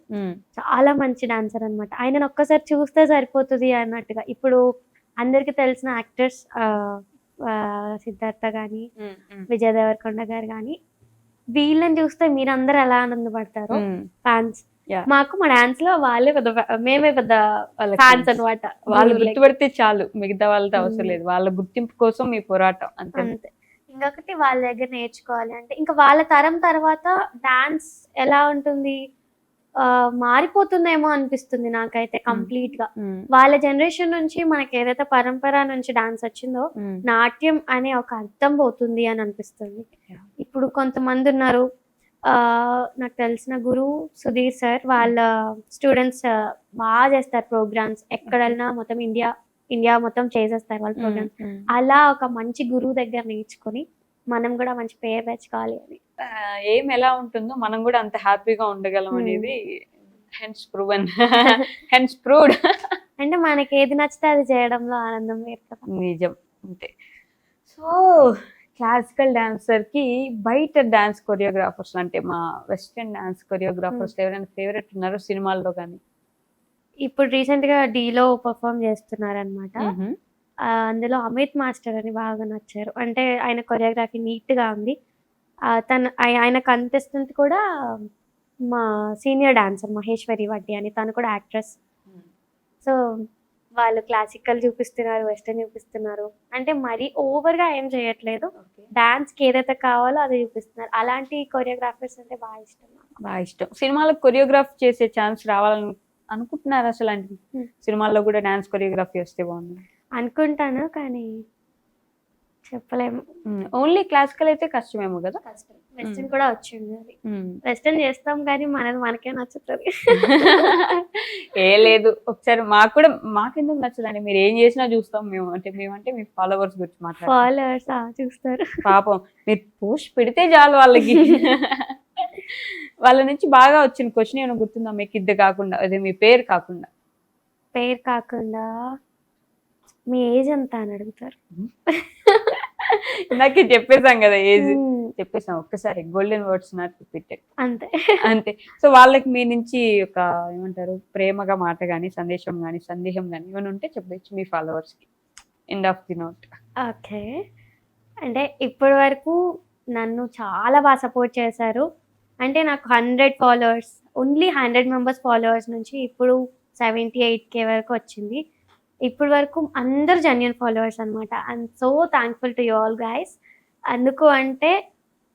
[SPEAKER 2] చాలా మంచి డాన్సర్ అనమాట, ఆయనను ఒక్కసారి చూస్తే సరిపోతుంది అన్నట్టుగా. ఇప్పుడు అందరికి తెలిసిన యాక్టర్స్ సిద్ధార్థ గాని విజయ్ దేవరకొండ గారు గాని వీళ్ళని చూస్తే మీరందరూ ఎలా ఆనందపడతారు ఫ్యాన్స్. మాకు మా డాన్స్ లో వాళ్ళే పెద్ద, మేమే పెద్ద ఫ్యాన్స్ అనమాట.
[SPEAKER 1] వాళ్ళు గుర్తుపడితే చాలు, మిగతా వాళ్ళతో అవసరం లేదు, వాళ్ళ గుర్తింపు కోసం మీ పోరాటం అంతే.
[SPEAKER 2] ఇంకొకటి వాళ్ళ దగ్గర నేర్చుకోవాలి అంటే ఇంకా వాళ్ళ తరం తర్వాత డాన్స్ ఎలా ఉంటుంది మారిపోతుందేమో అనిపిస్తుంది నాకైతే కంప్లీట్ గా. వాళ్ళ జనరేషన్ నుంచి మనకి ఏదైతే పరంపర నుంచి డాన్స్ వచ్చిందో నాట్యం అనే ఒక అర్థం పోతుంది అని అనిపిస్తుంది. ఇప్పుడు కొంతమంది ఉన్నారు, నాకు తెలిసిన గురువు సుధీర్ సార్, వాళ్ళ స్టూడెంట్స్ బాగా చేస్తారు ప్రోగ్రామ్స్, ఎక్కడ వెళ్ళినా మొత్తం ఇండియా మొత్తం చేసేస్తారు వాళ్ళ ప్రోగ్రామ్స్. అలా ఒక మంచి గురువు దగ్గర నేర్చుకొని మనం కూడా మంచి పేరు తెచ్చుకోవాలి అని.
[SPEAKER 1] ఏం ఎలా ఉంటుందో మనం కూడా అంత హ్యాపీగా ఉండగలం అనేది హెన్స్ ప్రూవెన్, హెన్స్ ప్రూవ్డ్.
[SPEAKER 2] అంటే మనకి ఏది నచ్చితే అది చేయడంలో ఆనందం వేరు కదా.
[SPEAKER 1] నిజం అంతే. సో క్లాసికల్ డాన్సర్ కి బయట డాన్స్ కొరియోగ్రాఫర్స్ అంటే మా వెస్టర్న్ డాన్స్ కొరియోగ్రాఫర్స్ ఎవరైనా ఫేవరెట్ ఉన్నారో సినిమాల్లో కానీ?
[SPEAKER 2] ఇప్పుడు రీసెంట్ గా డీలో పర్ఫామ్ చేస్తున్నారు అనమాట, అందులో అమిత్ మాస్టర్ అని బాగా నచ్చారు. అంటే ఆయన కొరియోగ్రఫీ నీట్ గా ఉంది. ఆయన కంటెస్టెంట్ కూడా మా సీనియర్ డాన్సర్ మహేశ్వరి వడ్డీ అని, తను కూడా యాక్ట్రెస్. సో వాళ్ళు క్లాసికల్ చూపిస్తున్నారు, వెస్టర్న్ చూపిస్తున్నారు, అంటే మరీ ఓవర్ గా ఏం చేయట్లేదు, డాన్స్ కి ఏదైతే కావాలో అది చూపిస్తున్నారు. అలాంటి కొరియోగ్రాఫర్స్ అంటే బాగా ఇష్టం.
[SPEAKER 1] బాగా ఇష్టం. సినిమాలకు కొరియోగ్రాఫ్ చేసే ఛాన్స్ రావాలని అనుకుంటున్నారు అసలు? అంటే సినిమాల్లో కూడా డాన్స్ కొరియోగ్రఫీ వస్తే బాగుంది
[SPEAKER 2] అనుకుంటాను, కానీ చెప్పలేము.
[SPEAKER 1] ఓన్లీ క్లాసికల్ అయితే కష్టమేమో కదా.
[SPEAKER 2] కష్టం. వెస్టర్న్ కూడా వచ్చింది, అది వెస్టర్న్ చేస్తాం కానీ మనకే నచ్చుతుంది.
[SPEAKER 1] ఏ లేదు, ఒకసారి మాకెందుకు నచ్చదండి, మీరు ఏం చేసినా చూస్తాం మేము. అంటే మేమంటే మీ ఫాలోవర్స్ గురించి మాట్లాడారు.
[SPEAKER 2] ఫాలోవర్స్ చూస్తారు
[SPEAKER 1] పాపం, మీరు పోస్ట్ పెడితే చాలు వాళ్ళకి. వాళ్ళ నుంచి బాగా వచ్చిన క్వశ్చన్ ఏమైనా గుర్తుందా మీకు? ఇది కాకుండా, అదే మీ పేరు కాకుండా.
[SPEAKER 2] పేరు కాకుండా మీ ఏజ్ ఎంత అని అడుగుతారు.
[SPEAKER 1] నాకే చెప్పేసాం కదా ఏజ్, చెప్పేసాం. ఒక్కసారి గోల్డెన్ వర్డ్స్ నాట్ రిపీటెడ్,
[SPEAKER 2] అంతే
[SPEAKER 1] అంతే. సో వాళ్ళకి మీ నుంచి ఒక ఏమంటారు ప్రేమగా మాట కానీ, సందేశం కానీ, సందేహం కానీ ఏమైనా ఉంటే చెప్పచ్చు మీ ఫాలోవర్స్ కి. End of the note.
[SPEAKER 2] Okay, అంటే ఇప్పటి వరకు నన్ను చాలా బాగా సపోర్ట్ చేశారు. అంటే నాకు 100 ఫాలోవర్స్, ఓన్లీ 100 మెంబర్స్ ఫాలోవర్స్ నుంచి ఇప్పుడు 78K వరకు వచ్చింది. ఇప్పటి వరకు అందరు జెన్యూన్ ఫాలోవర్స్ అనమాట. I'm so thankful to you all guys. అందుకు అంటే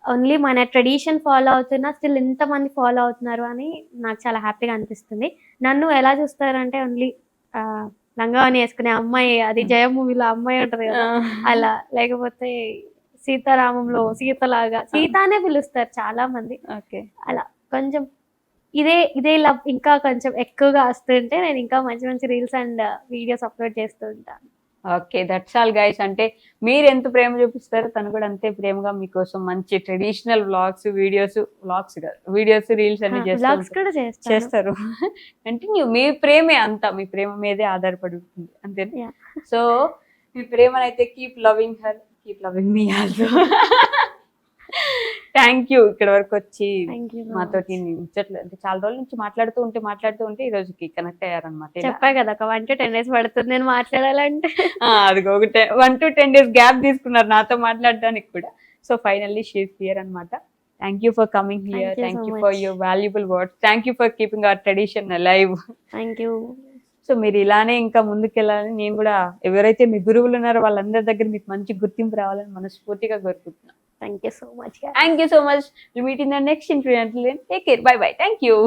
[SPEAKER 2] ఓన్లీ మన ట్రెడిషన్ ఫాలో అవుతున్నా స్టిల్ ఇంతమంది ఫాలో అవుతున్నారు అని నాకు చాలా హ్యాపీగా అనిపిస్తుంది. నన్ను ఎలా చూస్తారంటే ఓన్లీ లంగావని వేసుకునే అమ్మాయి, అది జయం మూవీలో అమ్మాయి ఉంటుంది కదా అలా, లేకపోతే సీతారామంలో సీతలాగా సీతానే పిలుస్తారు చాలా మంది. అలా కొంచెం ఇదే లవ్ ఇంకా కొంచెం ఎక్కువగా వస్తుంటే నేను ఇంకా మంచి మంచి రీల్స్ అండ్ వీడియోస్ అప్లోడ్ చేస్తూ ఉంటాను.
[SPEAKER 1] Okay, that's all guys. అంటే మీరు ఎంత ప్రేమ చూపిస్తారో తను కూడా అంతే ప్రేమగా మీకోసం మంచి ట్రెడిషనల్ వ్లాగ్స్ వీడియోస్ రీల్స్ అన్ని
[SPEAKER 2] బ్లాగ్స్ కూడా చేస్తాను.
[SPEAKER 1] చేస్తారు. కంటిన్యూ, మీ ప్రేమే అంతా, మీ ప్రేమ మీదే ఆధారపడి ఉంటుంది అంతేనా?
[SPEAKER 2] Yeah.
[SPEAKER 1] సో మీ ప్రేమనైతే keep loving her, keep loving me also. Thank you ఇక్కడ వరకు వచ్చి
[SPEAKER 2] Thank you so
[SPEAKER 1] మాతోటి
[SPEAKER 2] much.
[SPEAKER 1] అంటే చాలా రోజుల నుంచి మాట్లాడుతూ ఉంటే ఈ రోజుకి కనెక్ట్ అయ్యారనమాట.
[SPEAKER 2] చెప్పా కదా ఒక 1 to 10 days పడుతుంది నేను మాట్లాడాలంటే.
[SPEAKER 1] అది ఒక 1 to 10 days గ్యాప్ తీసుకున్నారు నాతో మాట్లాడడానికి కూడా. సో ఫైనల్లీ షీఈస్ హియర్ అనమాట. Thank you for coming here,
[SPEAKER 2] Thank you
[SPEAKER 1] thank
[SPEAKER 2] so
[SPEAKER 1] you
[SPEAKER 2] much.
[SPEAKER 1] For your valuable words, thank you for keeping hour tradition alive.
[SPEAKER 2] Thank you.
[SPEAKER 1] So మీరు ఇలానే ఇంకా ముందుకెళ్ళాలని, నేను కూడా ఎవరైతే మీ గురువులు ఉన్నారో వాళ్ళందరి దగ్గర మీకు మంచి గుర్తింపు రావాలని మనస్ఫూర్తిగా కోరుకుంటున్నాను.
[SPEAKER 2] Thank you so much.
[SPEAKER 1] Thank you so much. We'll meet in the next interview. Until then, take care. Bye bye. Thank you.